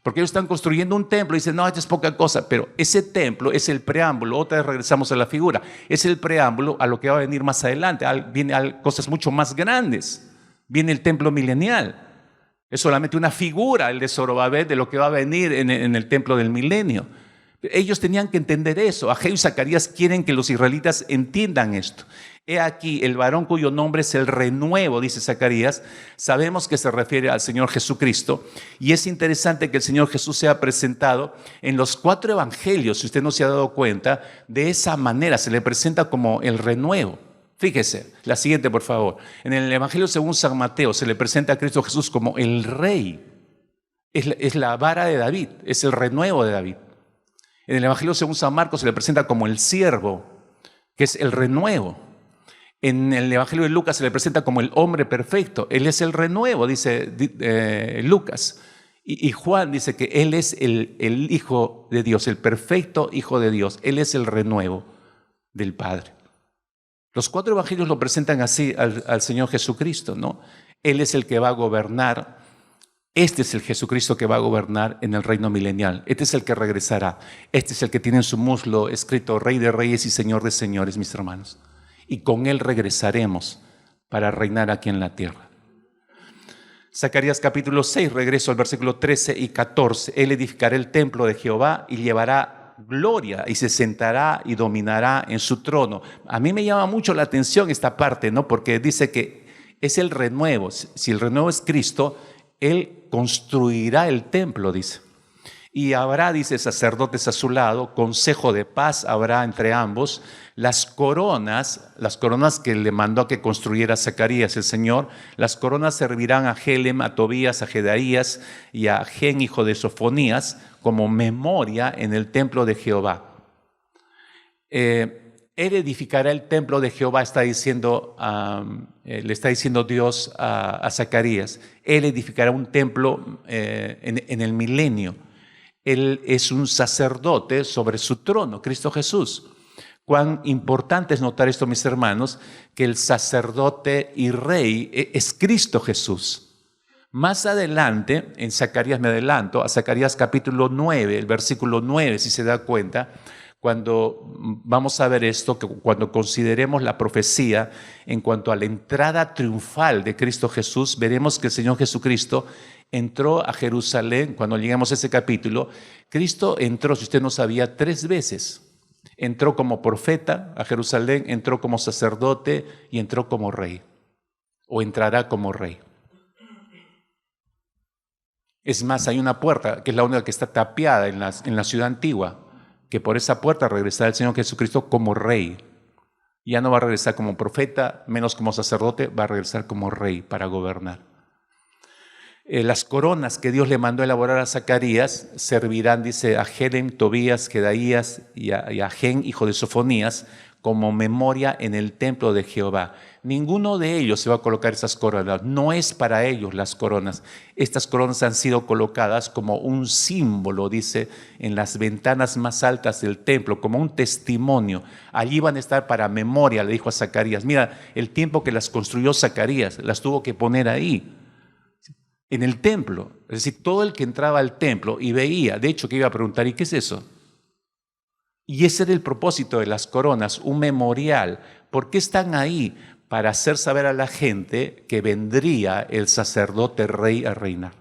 Porque ellos están construyendo un templo y dicen, no, esto es poca cosa, pero ese templo es el preámbulo. Otra vez regresamos a la figura, es el preámbulo a lo que va a venir más adelante. Vienen cosas mucho más grandes. Viene el templo milenial. Es solamente una figura, el de Zorobabel, de lo que va a venir en el templo del milenio. Ellos tenían que entender eso. Ageo y Zacarías quieren que los israelitas entiendan esto. He aquí el varón cuyo nombre es el renuevo, dice Zacarías. Sabemos que se refiere al Señor Jesucristo. Y es interesante que el Señor Jesús sea presentado en los 4 evangelios, si usted no se ha dado cuenta, de esa manera. Se le presenta como el renuevo. Fíjese, la siguiente por favor. En el evangelio según San Mateo se le presenta a Cristo Jesús como el Rey. Es la vara de David, es el renuevo de David. En el Evangelio según San Marcos se le presenta como el siervo, que es el renuevo. En el Evangelio de Lucas se le presenta como el hombre perfecto. Él es el renuevo, dice Lucas. Y Juan dice que Él es el Hijo de Dios, el perfecto Hijo de Dios. Él es el renuevo del Padre. Los 4 evangelios lo presentan así al Señor Jesucristo, ¿no? Él es el que va a gobernar. Este es el Jesucristo que va a gobernar en el reino milenial. Este es el que regresará. Este es el que tiene en su muslo escrito Rey de Reyes y Señor de Señores, mis hermanos. Y con Él regresaremos para reinar aquí en la tierra. Zacarías capítulo 6, regreso al versículo 13 y 14. Él edificará el templo de Jehová y llevará gloria y se sentará y dominará en su trono. A mí me llama mucho la atención esta parte, ¿no? Porque dice que es el renuevo. Si el renuevo es Cristo, Él construirá el templo, dice. Y habrá, dice, sacerdotes a su lado, consejo de paz habrá entre ambos. Las coronas que le mandó a que construyera Zacarías el Señor, las coronas servirán a Helem, a Tobías, a Jedaías y a Gen, hijo de Sofonías, como memoria en el templo de Jehová. Él edificará el templo de Jehová, le está diciendo Dios a Zacarías. Él edificará un templo en el milenio. Él es un sacerdote sobre su trono, Cristo Jesús. Cuán importante es notar esto, mis hermanos, que el sacerdote y rey es Cristo Jesús. Más adelante, en Zacarías, me adelanto, a Zacarías capítulo 9, el versículo 9, si se da cuenta, cuando vamos a ver esto, que cuando consideremos la profecía en cuanto a la entrada triunfal de Cristo Jesús, veremos que el Señor Jesucristo entró a Jerusalén. Cuando lleguemos a ese capítulo, Cristo entró, si usted no sabía, 3 veces. Entró como profeta a Jerusalén, entró como sacerdote y entró como rey, o entrará como rey. Es más, hay una puerta que es la única que está tapiada en la ciudad antigua, que por esa puerta regresará el Señor Jesucristo como rey. Ya no va a regresar como profeta, menos como sacerdote, va a regresar como rey para gobernar. Las coronas que Dios le mandó a elaborar a Zacarías servirán, dice, a Helem, Tobías, Jedaías y a Gen, hijo de Sofonías, como memoria en el templo de Jehová. Ninguno de ellos se va a colocar esas coronas. No es para ellos las coronas. Estas coronas han sido colocadas como un símbolo, dice, en las ventanas más altas del templo, como un testimonio. Allí van a estar para memoria, le dijo a Zacarías. Mira, el tiempo que las construyó Zacarías, las tuvo que poner ahí, en el templo. Es decir, todo el que entraba al templo y veía, de hecho que iba a preguntar, ¿y qué es eso? Y ese era el propósito de las coronas, un memorial. ¿Por qué están ahí? Para hacer saber a la gente que vendría el sacerdote rey a reinar.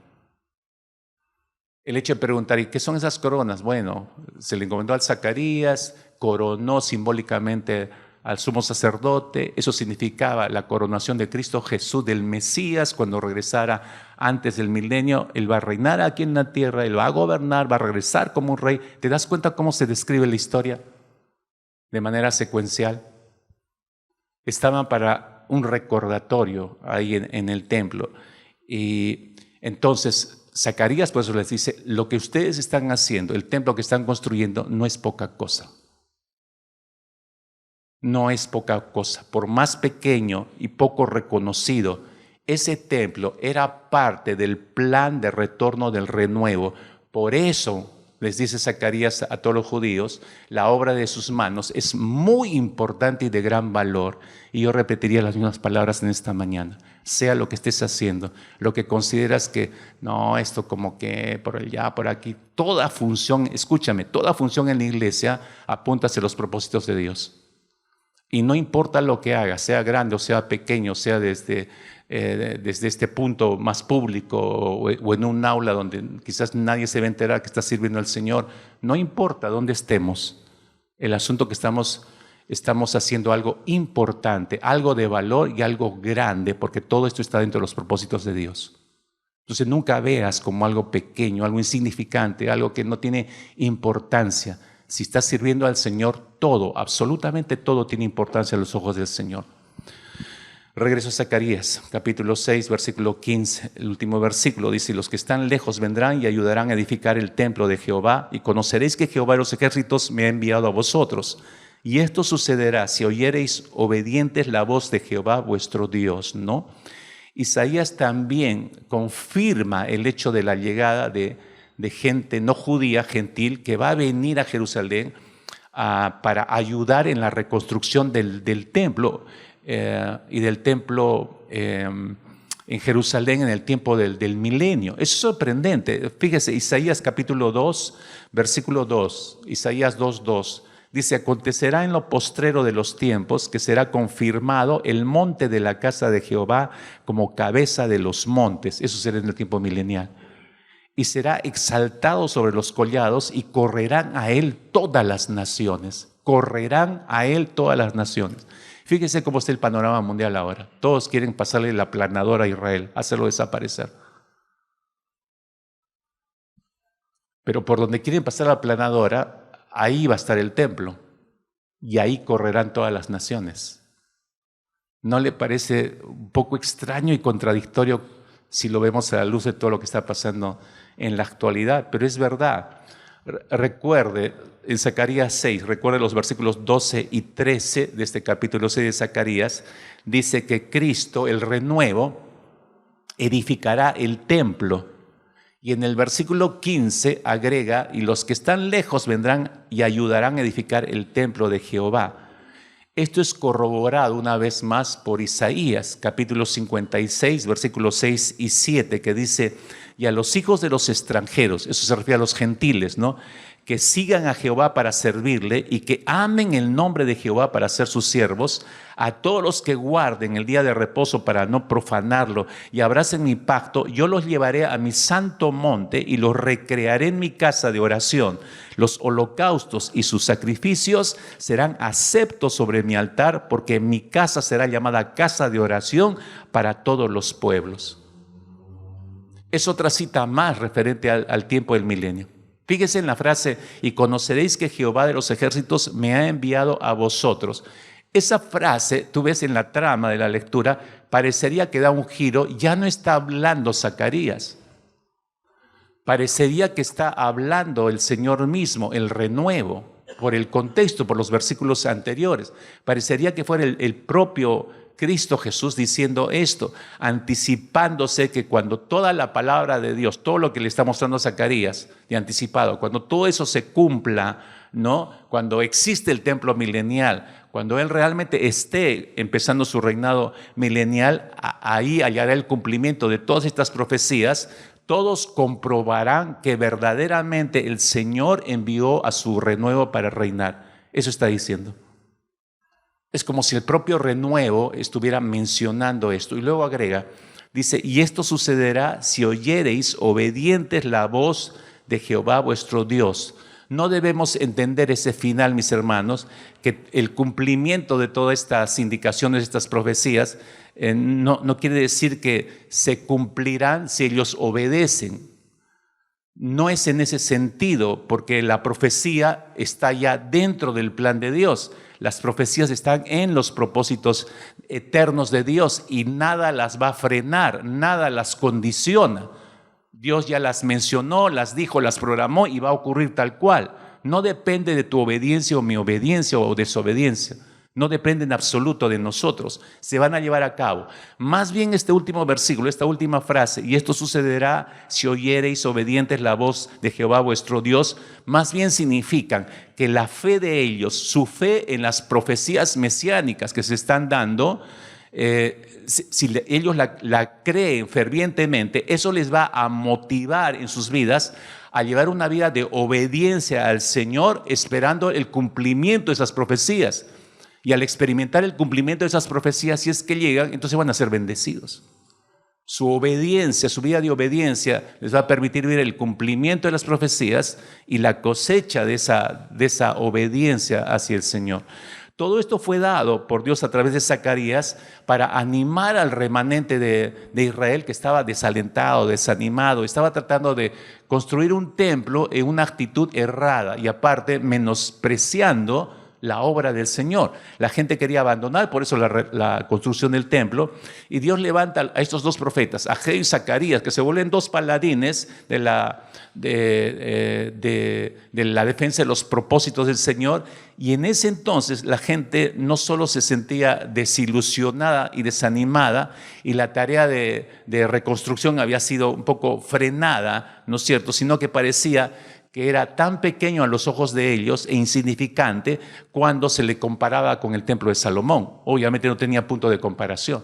El hecho de preguntar, ¿y qué son esas coronas? Bueno, se le encomendó al Zacarías, coronó simbólicamente al sumo sacerdote. Eso significaba la coronación de Cristo Jesús, del Mesías, cuando regresara antes del milenio. Él va a reinar aquí en la tierra, Él va a gobernar, va a regresar como un rey. ¿Te das cuenta cómo se describe la historia? De manera secuencial. Estaban para un recordatorio ahí en el templo. Y entonces Zacarías por eso les dice, lo que ustedes están haciendo, el templo que están construyendo, no es poca cosa. No es poca cosa. Por más pequeño y poco reconocido, ese templo era parte del plan de retorno del renuevo. Por eso les dice Zacarías a todos los judíos, la obra de sus manos es muy importante y de gran valor. Y yo repetiría las mismas palabras en esta mañana. Sea lo que estés haciendo, lo que consideras que, no, esto como que por allá, por aquí, toda función, escúchame, toda función en la iglesia apunta hacia los propósitos de Dios. Y no importa lo que haga, sea grande o sea pequeño, sea desde este punto más público o en un aula donde quizás nadie se va a enterar que está sirviendo al Señor, no importa dónde estemos, el asunto que estamos haciendo algo importante, algo de valor y algo grande, porque todo esto está dentro de los propósitos de Dios. Entonces nunca veas como algo pequeño, algo insignificante, algo que no tiene importancia. Si estás sirviendo al Señor, todo, absolutamente todo tiene importancia a los ojos del Señor. Regreso a Zacarías, capítulo 6, versículo 15. El último versículo dice: los que están lejos vendrán y ayudarán a edificar el templo de Jehová, y conoceréis que Jehová de los ejércitos me ha enviado a vosotros. Y esto sucederá si oyereis obedientes la voz de Jehová vuestro Dios, ¿no? Isaías también confirma el hecho de la llegada de gente no judía, gentil, que va a venir a Jerusalén para ayudar en la reconstrucción del templo. Y del templo en Jerusalén en el tiempo del milenio. Es sorprendente. Fíjese, Isaías capítulo 2, versículo 2, Isaías 2:2, dice: acontecerá en lo postrero de los tiempos que será confirmado el monte de la casa de Jehová como cabeza de los montes. Eso será en el tiempo milenial. Y será exaltado sobre los collados y correrán a él todas las naciones. Correrán a él todas las naciones. Fíjese cómo está el panorama mundial ahora. Todos quieren pasarle la aplanadora a Israel, hacerlo desaparecer. Pero por donde quieren pasar la aplanadora, ahí va a estar el templo. Y ahí correrán todas las naciones. ¿No le parece un poco extraño y contradictorio si lo vemos a la luz de todo lo que está pasando en la actualidad? Pero es verdad. Recuerde, en Zacarías 6, recuerde los versículos 12 y 13 de este capítulo 6 de Zacarías, dice que Cristo, el renuevo, edificará el templo. Y en el versículo 15 agrega: y los que están lejos vendrán y ayudarán a edificar el templo de Jehová. Esto es corroborado una vez más por Isaías, capítulo 56, versículos 6 y 7, que dice: y a los hijos de los extranjeros, eso se refiere a los gentiles, ¿no?, que sigan a Jehová para servirle y que amen el nombre de Jehová para ser sus siervos, a todos los que guarden el día de reposo para no profanarlo y abracen mi pacto, yo los llevaré a mi santo monte y los recrearé en mi casa de oración. Los holocaustos y sus sacrificios serán aceptos sobre mi altar, porque mi casa será llamada casa de oración para todos los pueblos. Es otra cita más referente al tiempo del milenio. Fíjese en la frase: y conoceréis que Jehová de los ejércitos me ha enviado a vosotros. Esa frase, tú ves en la trama de la lectura, parecería que da un giro. Ya no está hablando Zacarías. Parecería que está hablando el Señor mismo, el renuevo, por el contexto, por los versículos anteriores. Parecería que fuera el propio Cristo Jesús diciendo esto, anticipándose que cuando toda la palabra de Dios, todo lo que le está mostrando a Zacarías de anticipado, cuando todo eso se cumpla, ¿no?, cuando existe el templo milenial, cuando Él realmente esté empezando su reinado milenial, ahí hallará el cumplimiento de todas estas profecías. Todos comprobarán que verdaderamente el Señor envió a su renuevo para reinar. Eso está diciendo. Es como si el propio renuevo estuviera mencionando esto. Y luego agrega, dice: y esto sucederá si oyereis obedientes la voz de Jehová vuestro Dios. No debemos entender ese final, mis hermanos, que el cumplimiento de todas estas indicaciones, estas profecías, no quiere decir que se cumplirán si ellos obedecen. No es en ese sentido, porque la profecía está ya dentro del plan de Dios. Las profecías están en los propósitos eternos de Dios y nada las va a frenar, nada las condiciona. Dios ya las mencionó, las dijo, las programó y va a ocurrir tal cual. No depende de tu obediencia o mi obediencia o desobediencia. No depende en absoluto de nosotros. Se van a llevar a cabo. Más bien este último versículo, esta última frase: y esto sucederá si oyereis obedientes la voz de Jehová vuestro Dios, más bien significan que la fe de ellos, su fe en las profecías mesiánicas que se están dando, si ellos la creen fervientemente, eso les va a motivar en sus vidas a llevar una vida de obediencia al Señor, esperando el cumplimiento de esas profecías. Y al experimentar el cumplimiento de esas profecías, si es que llegan, entonces van a ser bendecidos. Su obediencia, su vida de obediencia les va a permitir ver el cumplimiento de las profecías y la cosecha de esa obediencia hacia el Señor. Todo esto fue dado por Dios a través de Zacarías para animar al remanente de Israel, que estaba desalentado, desanimado, estaba tratando de construir un templo en una actitud errada y aparte menospreciando la obra del Señor. La gente quería abandonar, por eso la construcción del templo. Y Dios levanta a estos dos profetas, Ageo y Zacarías, que se vuelven dos paladines de la defensa de los propósitos del Señor. Y en ese entonces la gente no solo se sentía desilusionada y desanimada, y la tarea de reconstrucción había sido un poco frenada, ¿no es cierto?, sino que parecía que era tan pequeño a los ojos de ellos e insignificante cuando se le comparaba con el templo de Salomón. Obviamente no tenía punto de comparación.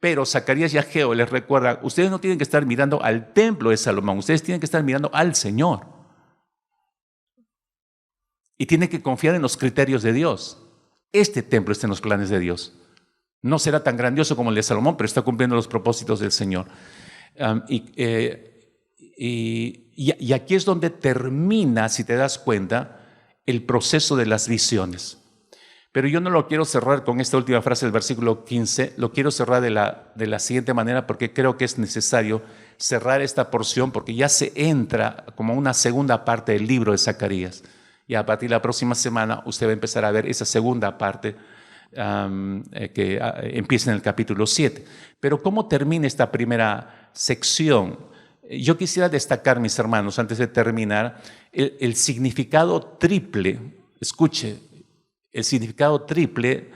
Pero Zacarías y Ageo les recuerdan, ustedes no tienen que estar mirando al templo de Salomón, ustedes tienen que estar mirando al Señor. Y tienen que confiar en los criterios de Dios. Este templo está en los planes de Dios. No será tan grandioso como el de Salomón, pero está cumpliendo los propósitos del Señor. Y aquí es donde termina, si te das cuenta, el proceso de las visiones. Pero yo no lo quiero cerrar con esta última frase del versículo 15, lo quiero cerrar de la siguiente manera, porque creo que es necesario cerrar esta porción, porque ya se entra como una segunda parte del libro de Zacarías. Y a partir de la próxima semana usted va a empezar a ver esa segunda parte que empieza en el capítulo 7. Pero ¿cómo termina esta primera sección? Yo quisiera destacar, mis hermanos, antes de terminar, el significado triple, escuche, el significado triple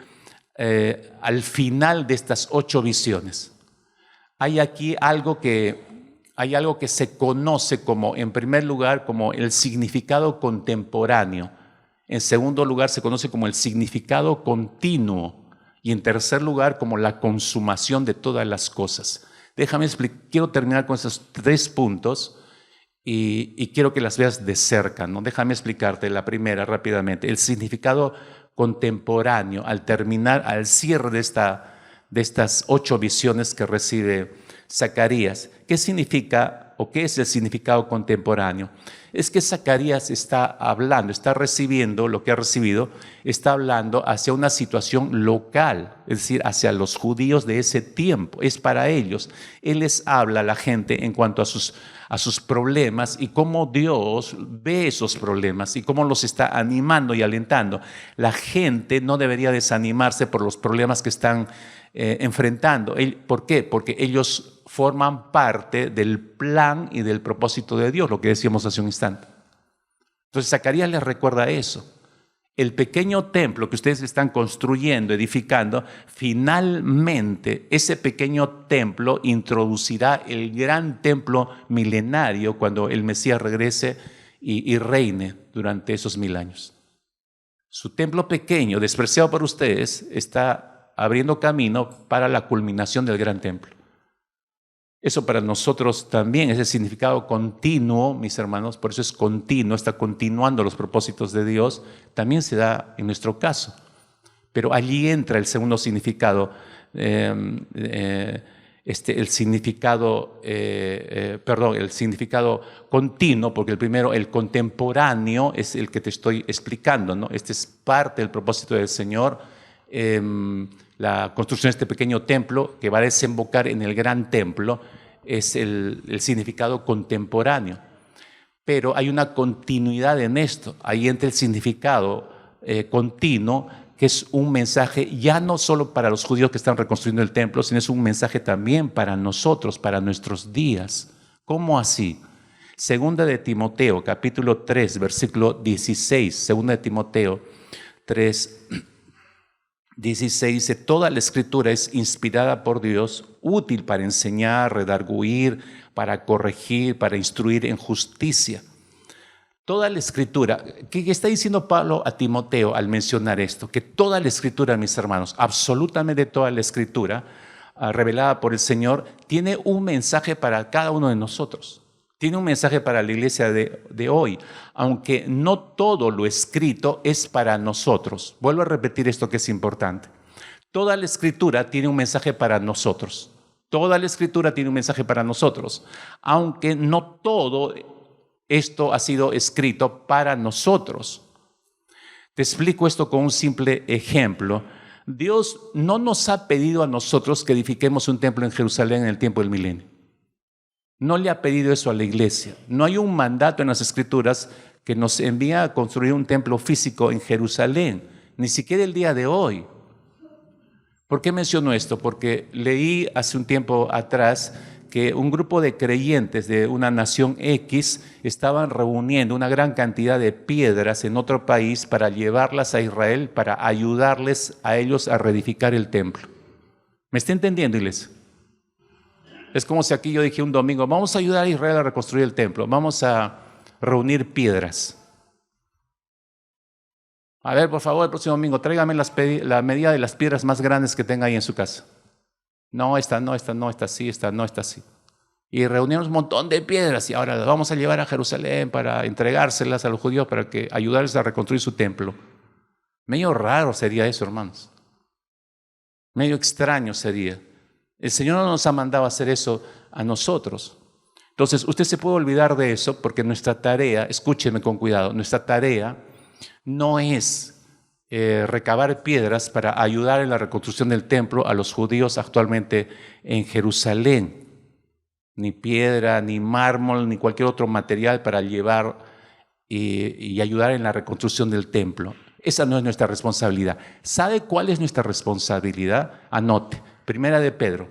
al final de estas 8 visiones. Hay aquí algo que se conoce como, en primer lugar, como el significado contemporáneo. En segundo lugar, se conoce como el significado continuo. Y en tercer lugar, como la consumación de todas las cosas. Déjame explicar, quiero terminar con esos 3 puntos y quiero que las veas de cerca, ¿no? Déjame explicarte la primera rápidamente. El significado contemporáneo al terminar, al cierre de estas 8 visiones que recibe Zacarías. ¿Qué significa o qué es el significado contemporáneo? Es que Zacarías está hablando, está recibiendo lo que ha recibido, está hablando hacia una situación local, es decir, hacia los judíos de ese tiempo, es para ellos. Él les habla a la gente en cuanto a sus problemas y cómo Dios ve esos problemas y cómo los está animando y alentando. La gente no debería desanimarse por los problemas que están enfrentando. ¿Por qué? Porque ellos forman parte del plan y del propósito de Dios, lo que decíamos hace un instante. Entonces Zacarías les recuerda eso. El pequeño templo que ustedes están construyendo, edificando, finalmente ese pequeño templo introducirá el gran templo milenario cuando el Mesías regrese y reine durante esos 1000 años. Su templo pequeño, despreciado por ustedes, está abriendo camino para la culminación del gran templo. Eso para nosotros también es el significado continuo, mis hermanos, por eso es continuo, está continuando los propósitos de Dios, también se da en nuestro caso. Pero allí entra el segundo significado, el significado continuo, porque el primero, el contemporáneo, es el que te estoy explicando, ¿no? Este es parte del propósito del Señor. La construcción de este pequeño templo que va a desembocar en el gran templo es el significado contemporáneo. Pero hay una continuidad en esto. Ahí entra el significado continuo, que es un mensaje ya no solo para los judíos que están reconstruyendo el templo, sino es un mensaje también para nosotros, para nuestros días. ¿Cómo así? Segunda de Timoteo, capítulo 3, versículo 16. Segunda de Timoteo 3, 16 dice, toda la escritura es inspirada por Dios, útil para enseñar, redarguir, para corregir, para instruir en justicia. Toda la escritura, ¿qué está diciendo Pablo a Timoteo al mencionar esto? Que toda la escritura, mis hermanos, absolutamente toda la escritura revelada por el Señor, tiene un mensaje para cada uno de nosotros. Tiene un mensaje para la iglesia de hoy, aunque no todo lo escrito es para nosotros. Vuelvo a repetir esto que es importante. Toda la escritura tiene un mensaje para nosotros. Toda la escritura tiene un mensaje para nosotros, aunque no todo esto ha sido escrito para nosotros. Te explico esto con un simple ejemplo. Dios no nos ha pedido a nosotros que edifiquemos un templo en Jerusalén en el tiempo del milenio. No le ha pedido eso a la iglesia. No hay un mandato en las Escrituras que nos envía a construir un templo físico en Jerusalén. ni siquiera el día de hoy. ¿Por qué menciono esto? Porque leí hace un tiempo atrás que un grupo de creyentes de una nación X estaban reuniendo una gran cantidad de piedras en otro país para llevarlas a Israel, para ayudarles a ellos a reedificar el templo. ¿Me está entendiendo, iglesia? Es como si aquí yo dije un domingo, vamos a ayudar a Israel a reconstruir el templo, vamos a reunir piedras. A ver, por favor, el próximo domingo, tráigame la medida de las piedras más grandes que tenga ahí en su casa. No, esta no, esta no, esta sí, esta no, esta sí. Y reunimos un montón de piedras y ahora las vamos a llevar a Jerusalén para entregárselas a los judíos para que ayudarles a reconstruir su templo. Medio raro sería eso, hermanos. Medio extraño sería. El Señor no nos ha mandado a hacer eso a nosotros. Entonces, usted se puede olvidar de eso porque nuestra tarea, escúcheme con cuidado, nuestra tarea no es recabar piedras para ayudar en la reconstrucción del templo a los judíos actualmente en Jerusalén. Ni piedra, ni mármol, ni cualquier otro material para llevar y ayudar en la reconstrucción del templo. Esa no es nuestra responsabilidad. ¿Sabe cuál es nuestra responsabilidad? Anote. Primera de Pedro,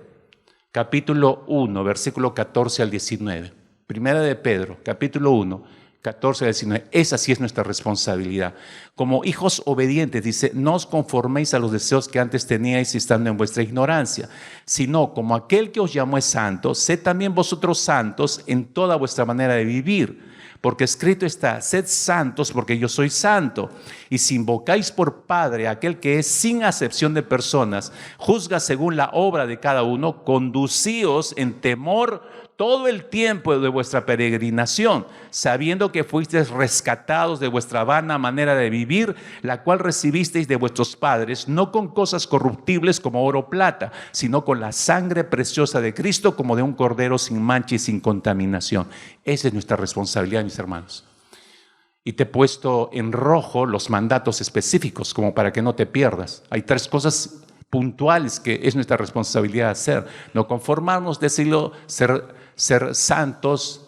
capítulo 1, versículo 14 al 19. Primera de Pedro, capítulo 1, 14 al 19. Esa sí es nuestra responsabilidad. Como hijos obedientes, dice, no os conforméis a los deseos que antes teníais estando en vuestra ignorancia, sino como aquel que os llamó es santo, sed también vosotros santos en toda vuestra manera de vivir. Porque escrito está, sed santos porque yo soy santo. Y si invocáis por Padre a aquel que es sin acepción de personas, juzga según la obra de cada uno, conducíos en temor todo el tiempo de vuestra peregrinación, sabiendo que fuisteis rescatados de vuestra vana manera de vivir, la cual recibisteis de vuestros padres, no con cosas corruptibles como oro o plata, sino con la sangre preciosa de Cristo, como de un cordero sin mancha y sin contaminación. Esa es nuestra responsabilidad, mis hermanos. Y te he puesto en rojo los mandatos específicos, como para que no te pierdas. Hay 3 cosas puntuales que es nuestra responsabilidad hacer. No conformarnos, decirlo, ser santos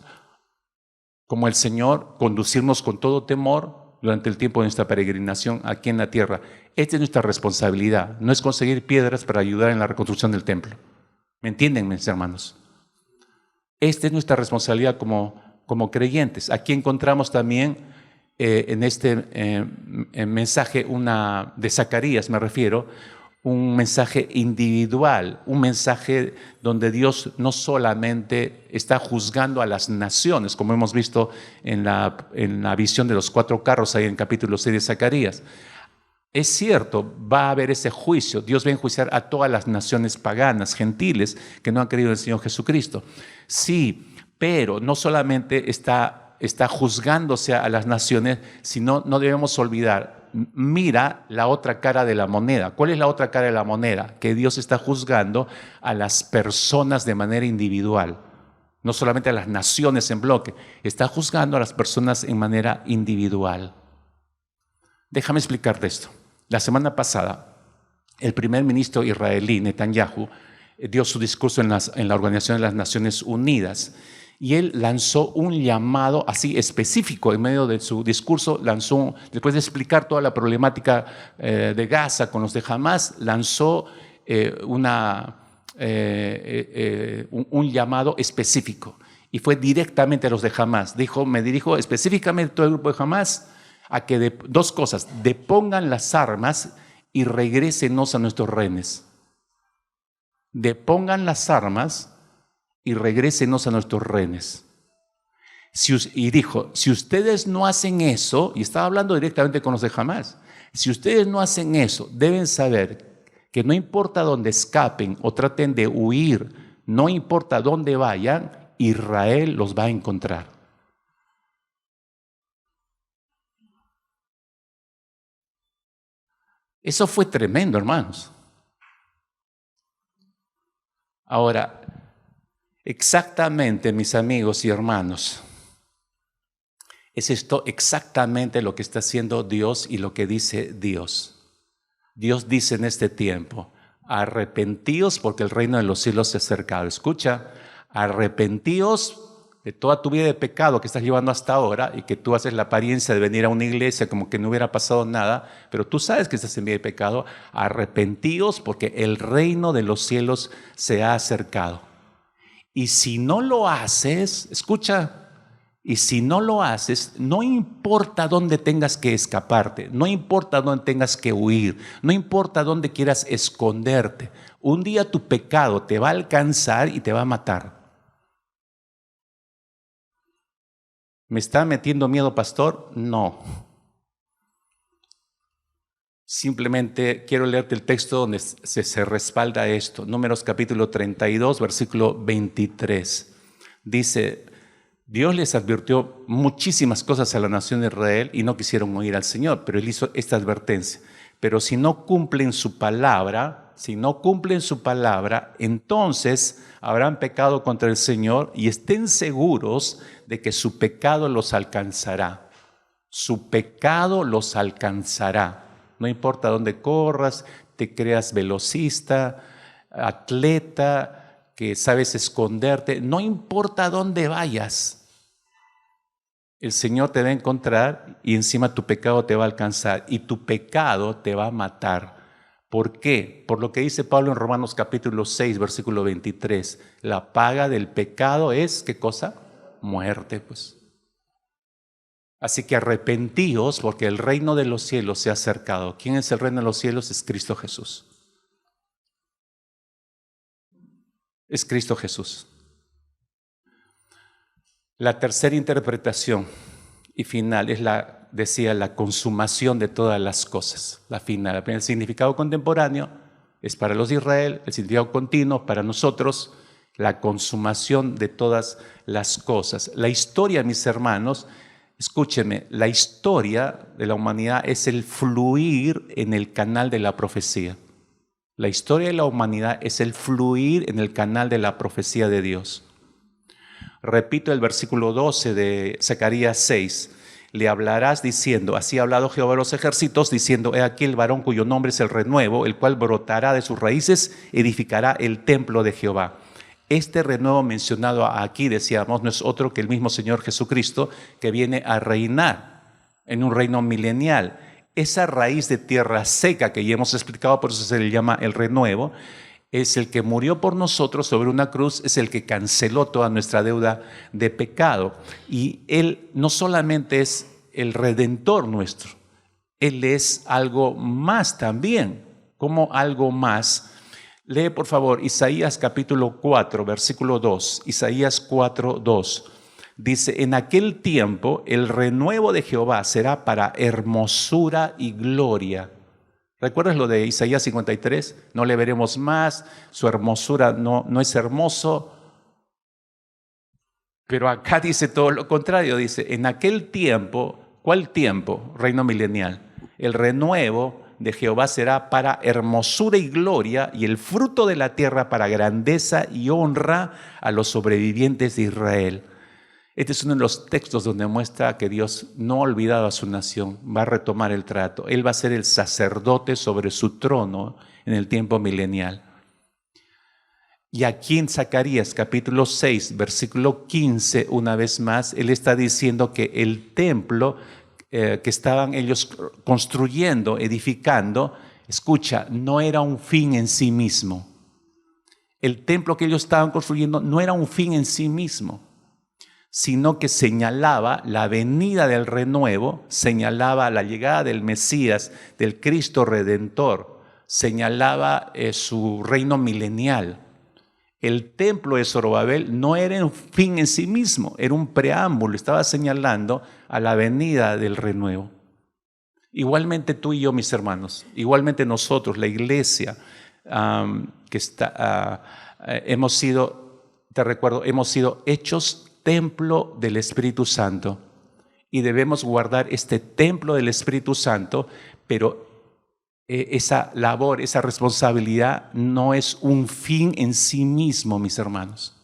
como el Señor, conducirnos con todo temor durante el tiempo de nuestra peregrinación aquí en la tierra. Esta es nuestra responsabilidad, no es conseguir piedras para ayudar en la reconstrucción del templo. ¿Me entienden, mis hermanos? Esta es nuestra responsabilidad como creyentes. Aquí encontramos también en este mensaje de Zacarías, me refiero, un mensaje individual, un mensaje donde Dios no solamente está juzgando a las naciones, como hemos visto en la visión de los 4 carros ahí en capítulo 6 de Zacarías. Es cierto, va a haber ese juicio. Dios va a enjuiciar a todas las naciones paganas, gentiles, que no han creído en el Señor Jesucristo. Sí, pero no solamente está juzgándose a las naciones, sino no debemos olvidar. Mira la otra cara de la moneda. ¿Cuál es la otra cara de la moneda? Que Dios está juzgando a las personas de manera individual, no solamente a las naciones en bloque, está juzgando a las personas en manera individual. Déjame explicarte esto. La semana pasada, el primer ministro israelí, Netanyahu, dio su discurso en la Organización de las Naciones Unidas. Y él lanzó un llamado así específico en medio de su discurso, después de explicar toda la problemática de Gaza con los de Hamás, lanzó un llamado específico. Y fue directamente a los de Hamás. Dijo, me dirijo específicamente a todo el grupo de Hamás a que 2 cosas, depongan las armas y regrésenos a nuestros rehenes. Depongan las armas y regrésenos a nuestros rehenes. Y dijo, si ustedes no hacen eso, y estaba hablando directamente con los de Hamás, si ustedes no hacen eso, deben saber que no importa dónde escapen o traten de huir, no importa dónde vayan, Israel los va a encontrar. Eso fue tremendo, hermanos. Ahora, exactamente, mis amigos y hermanos, es esto exactamente lo que está haciendo Dios y lo que dice Dios. Dios dice en este tiempo, arrepentíos porque el reino de los cielos se ha acercado. Escucha, arrepentíos de toda tu vida de pecado que estás llevando hasta ahora y que tú haces la apariencia de venir a una iglesia como que no hubiera pasado nada, pero tú sabes que estás en vida de pecado, arrepentíos porque el reino de los cielos se ha acercado. Y si no lo haces, escucha, y si no lo haces, no importa dónde tengas que escaparte, no importa dónde tengas que huir, no importa dónde quieras esconderte, un día tu pecado te va a alcanzar y te va a matar. ¿Me está metiendo miedo, pastor? No. Simplemente quiero leerte el texto donde se respalda esto. Números capítulo 32, versículo 23. Dice, Dios les advirtió muchísimas cosas a la nación de Israel y no quisieron oír al Señor, pero Él hizo esta advertencia. Pero si no cumplen su palabra, entonces habrán pecado contra el Señor y estén seguros de que su pecado los alcanzará. Su pecado los alcanzará. No importa dónde corras, te creas velocista, atleta, que sabes esconderte, no importa dónde vayas. El Señor te va a encontrar y encima tu pecado te va a alcanzar y tu pecado te va a matar. ¿Por qué? Por lo que dice Pablo en Romanos capítulo 6, versículo 23. La paga del pecado es, ¿qué cosa? Muerte, pues. Así que arrepentíos porque el reino de los cielos se ha acercado. ¿Quién es el reino de los cielos? Es Cristo Jesús. Es Cristo Jesús. La tercera interpretación y final es la consumación de todas las cosas. La final. El significado contemporáneo es para los de Israel, el significado continuo para nosotros, la consumación de todas las cosas. La historia, mis hermanos, escúchenme, la historia de la humanidad es el fluir en el canal de la profecía. La historia de la humanidad es el fluir en el canal de la profecía de Dios. Repito el versículo 12 de Zacarías 6. Le hablarás diciendo, así ha hablado Jehová de los ejércitos, diciendo, he aquí el varón cuyo nombre es el renuevo, el cual brotará de sus raíces, edificará el templo de Jehová. Este renuevo mencionado aquí, decíamos, no es otro que el mismo Señor Jesucristo que viene a reinar en un reino milenial. Esa raíz de tierra seca que ya hemos explicado, por eso se le llama el renuevo, es el que murió por nosotros sobre una cruz, es el que canceló toda nuestra deuda de pecado. Y Él no solamente es el Redentor nuestro, Él es algo más también. ¿Cómo algo más? Lee por favor Isaías capítulo 4, versículo 2. Isaías 4, 2. Dice, en aquel tiempo el renuevo de Jehová será para hermosura y gloria. ¿Recuerdas lo de Isaías 53? No le veremos más, su hermosura no es hermoso. Pero acá dice todo lo contrario, dice, en aquel tiempo, ¿cuál tiempo? Reino milenial. El renuevo de Jehová será para hermosura y gloria y el fruto de la tierra para grandeza y honra a los sobrevivientes de Israel. Este es uno de los textos donde muestra que Dios no ha olvidado a su nación, va a retomar el trato. Él va a ser el sacerdote sobre su trono en el tiempo milenial. Y aquí en Zacarías capítulo 6, versículo 15, una vez más, él está diciendo que el templo que estaban ellos construyendo, edificando, escucha, no era un fin en sí mismo. El templo que ellos estaban construyendo no era un fin en sí mismo, sino que señalaba la venida del renuevo, señalaba la llegada del Mesías, del Cristo Redentor, señalaba su reino milenial. El templo de Zorobabel no era un fin en sí mismo, era un preámbulo, estaba señalando a la venida del renuevo. Igualmente tú y yo, mis hermanos, igualmente nosotros, la iglesia, hemos sido, te recuerdo, hemos sido hechos templo del Espíritu Santo y debemos guardar este templo del Espíritu Santo, pero esa labor, esa responsabilidad no es un fin en sí mismo, mis hermanos.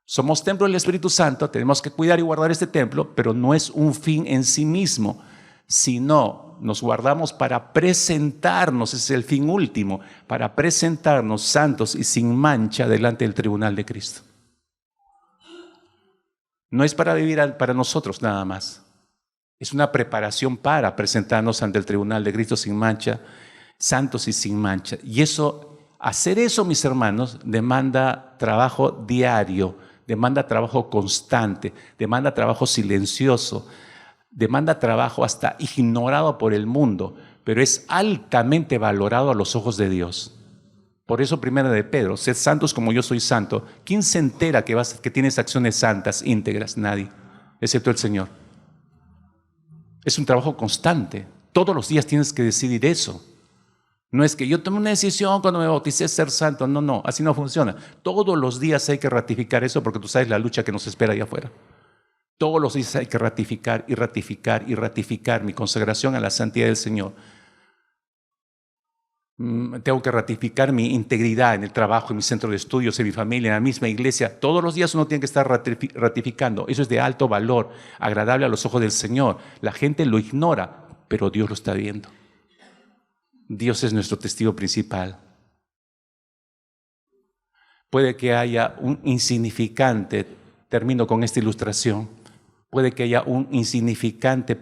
Somos templo del Espíritu Santo, tenemos que cuidar y guardar este templo, pero no es un fin en sí mismo, sino nos guardamos para presentarnos, ese es el fin último, para presentarnos santos y sin mancha delante del tribunal de Cristo. No es para vivir para nosotros nada más. Es una preparación para presentarnos ante el tribunal de Cristo sin mancha, santos y sin mancha. Y hacer eso, mis hermanos, demanda trabajo diario, demanda trabajo constante, demanda trabajo silencioso, demanda trabajo hasta ignorado por el mundo, pero es altamente valorado a los ojos de Dios. Por eso, primera de Pedro, sed santos como yo soy santo. ¿Quién se entera que tienes acciones santas, íntegras? Nadie, excepto el Señor. Es un trabajo constante. Todos los días tienes que decidir eso. No es que yo tomé una decisión cuando me bauticé ser santo. No, así no funciona. Todos los días hay que ratificar eso porque tú sabes la lucha que nos espera allá afuera. Todos los días hay que ratificar y ratificar y ratificar mi consagración a la santidad del Señor. Tengo que ratificar mi integridad en el trabajo, en mi centro de estudios, en mi familia, en la misma iglesia. Todos los días uno tiene que estar ratificando. Eso es de alto valor, agradable a los ojos del Señor. La gente lo ignora, pero Dios lo está viendo. Dios es nuestro testigo principal. Puede que haya un insignificante, termino con esta ilustración, puede que haya un insignificante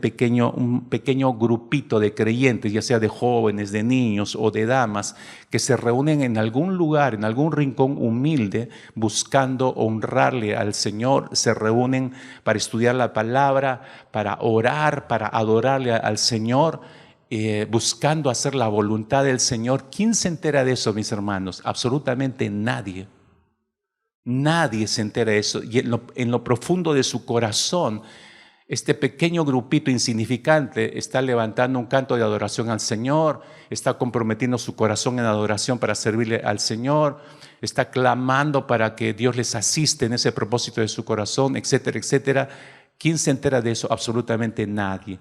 un pequeño grupito de creyentes, ya sea de jóvenes, de niños o de damas, que se reúnen en algún lugar, en algún rincón humilde, buscando honrarle al Señor. Se reúnen para estudiar la palabra, para orar, para adorarle al Señor, buscando hacer la voluntad del Señor. ¿Quién se entera de eso, mis hermanos? Absolutamente nadie. Nadie se entera de eso. Y en lo profundo de su corazón, este pequeño grupito insignificante está levantando un canto de adoración al Señor, está comprometiendo su corazón en adoración para servirle al Señor, está clamando para que Dios les asiste en ese propósito de su corazón, etcétera, etcétera. ¿Quién se entera de eso? Absolutamente nadie.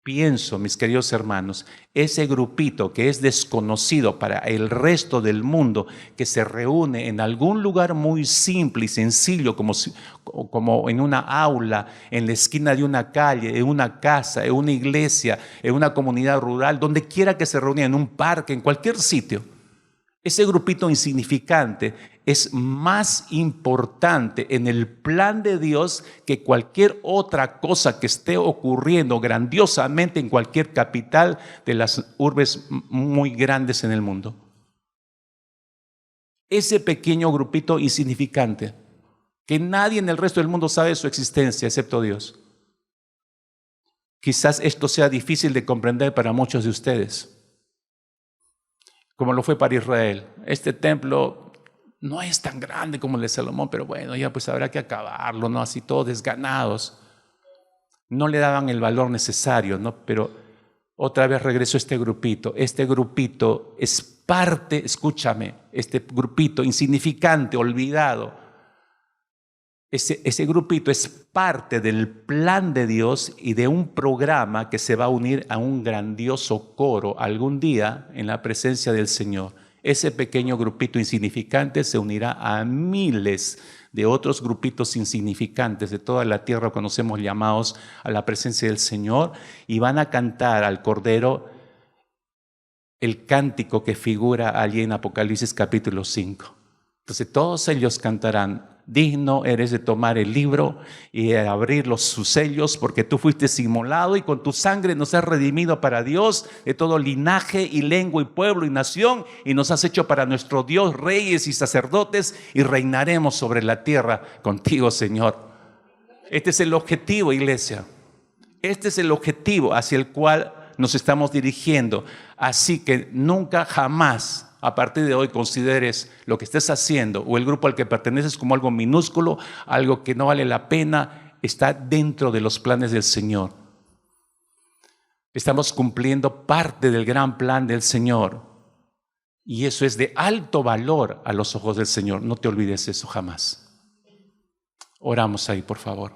Pienso, mis queridos hermanos, ese grupito que es desconocido para el resto del mundo, que se reúne en algún lugar muy simple y sencillo, como en una aula, en la esquina de una calle, en una casa, en una iglesia, en una comunidad rural, donde quiera que se reúna, en un parque, en cualquier sitio. Ese grupito insignificante es más importante en el plan de Dios que cualquier otra cosa que esté ocurriendo grandiosamente en cualquier capital de las urbes muy grandes en el mundo. Ese pequeño grupito insignificante, que nadie en el resto del mundo sabe su existencia excepto Dios. Quizás esto sea difícil de comprender para muchos de ustedes, como lo fue para Israel. Este templo no es tan grande como el de Salomón, pero bueno, ya pues habrá que acabarlo, ¿no? Así todos desganados. No le daban el valor necesario, ¿no? Pero otra vez regresó este grupito. Este grupito es parte, escúchame, este grupito insignificante, olvidado. Ese grupito es parte del plan de Dios y de un programa que se va a unir a un grandioso coro algún día en la presencia del Señor. Ese pequeño grupito insignificante se unirá a miles de otros grupitos insignificantes de toda la tierra, conocemos llamados a la presencia del Señor, y van a cantar al Cordero el cántico que figura allí en Apocalipsis capítulo 5. Entonces todos ellos cantarán: digno eres de tomar el libro y de abrir sus sellos, porque tú fuiste inmolado y con tu sangre nos has redimido para Dios de todo linaje y lengua y pueblo y nación, y nos has hecho para nuestro Dios reyes y sacerdotes, y reinaremos sobre la tierra contigo, Señor. Este es el objetivo, iglesia. Este es el objetivo hacia el cual nos estamos dirigiendo. Así que nunca, jamás, a partir de hoy, consideres lo que estés haciendo o el grupo al que perteneces como algo minúsculo, algo que no vale la pena. Está dentro de los planes del Señor. Estamos cumpliendo parte del gran plan del Señor, y eso es de alto valor a los ojos del Señor. No te olvides eso jamás. Oramos ahí, por favor.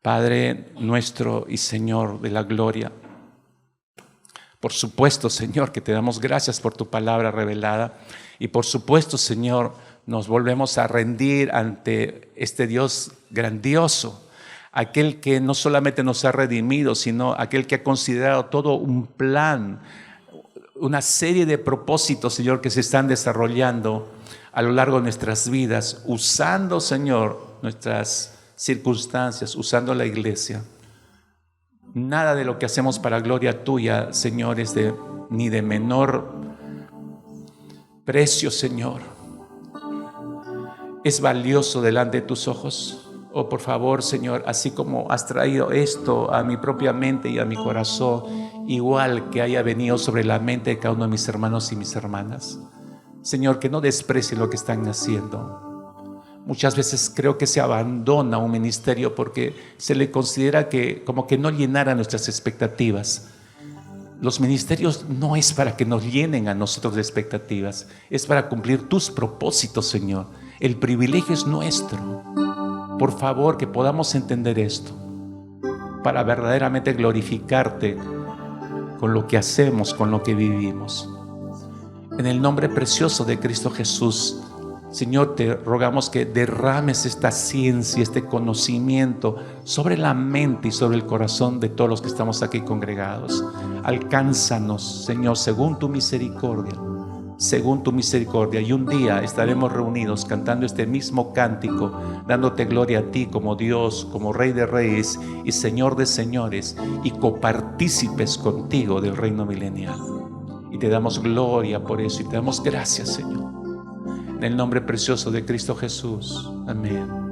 Padre nuestro y Señor de la gloria, por supuesto, Señor, que te damos gracias por tu palabra revelada, y por supuesto, Señor, nos volvemos a rendir ante este Dios grandioso, aquel que no solamente nos ha redimido, sino aquel que ha considerado todo un plan, una serie de propósitos, Señor, que se están desarrollando a lo largo de nuestras vidas, usando, Señor, nuestras circunstancias, usando la iglesia. Nada de lo que hacemos para gloria tuya, Señor, es ni de menor precio, Señor. Es valioso delante de tus ojos. Oh, por favor, Señor, así como has traído esto a mi propia mente y a mi corazón, igual que haya venido sobre la mente de cada uno de mis hermanos y mis hermanas. Señor, que no desprecie lo que están haciendo. Muchas veces creo que se abandona un ministerio porque se le considera que como que no llenara nuestras expectativas. Los ministerios no es para que nos llenen a nosotros de expectativas, es para cumplir tus propósitos, Señor. El privilegio es nuestro. Por favor, que podamos entender esto para verdaderamente glorificarte con lo que hacemos, con lo que vivimos. En el nombre precioso de Cristo Jesús, Señor, te rogamos que derrames esta ciencia, este conocimiento sobre la mente y sobre el corazón de todos los que estamos aquí congregados. Alcánzanos, Señor, según tu misericordia. Según tu misericordia, y un día estaremos reunidos cantando este mismo cántico, dándote gloria a ti como Dios, como Rey de Reyes y Señor de Señores, y copartícipes contigo del reino milenial. Y te damos gloria por eso y te damos gracias, Señor, en el nombre precioso de Cristo Jesús. Amén.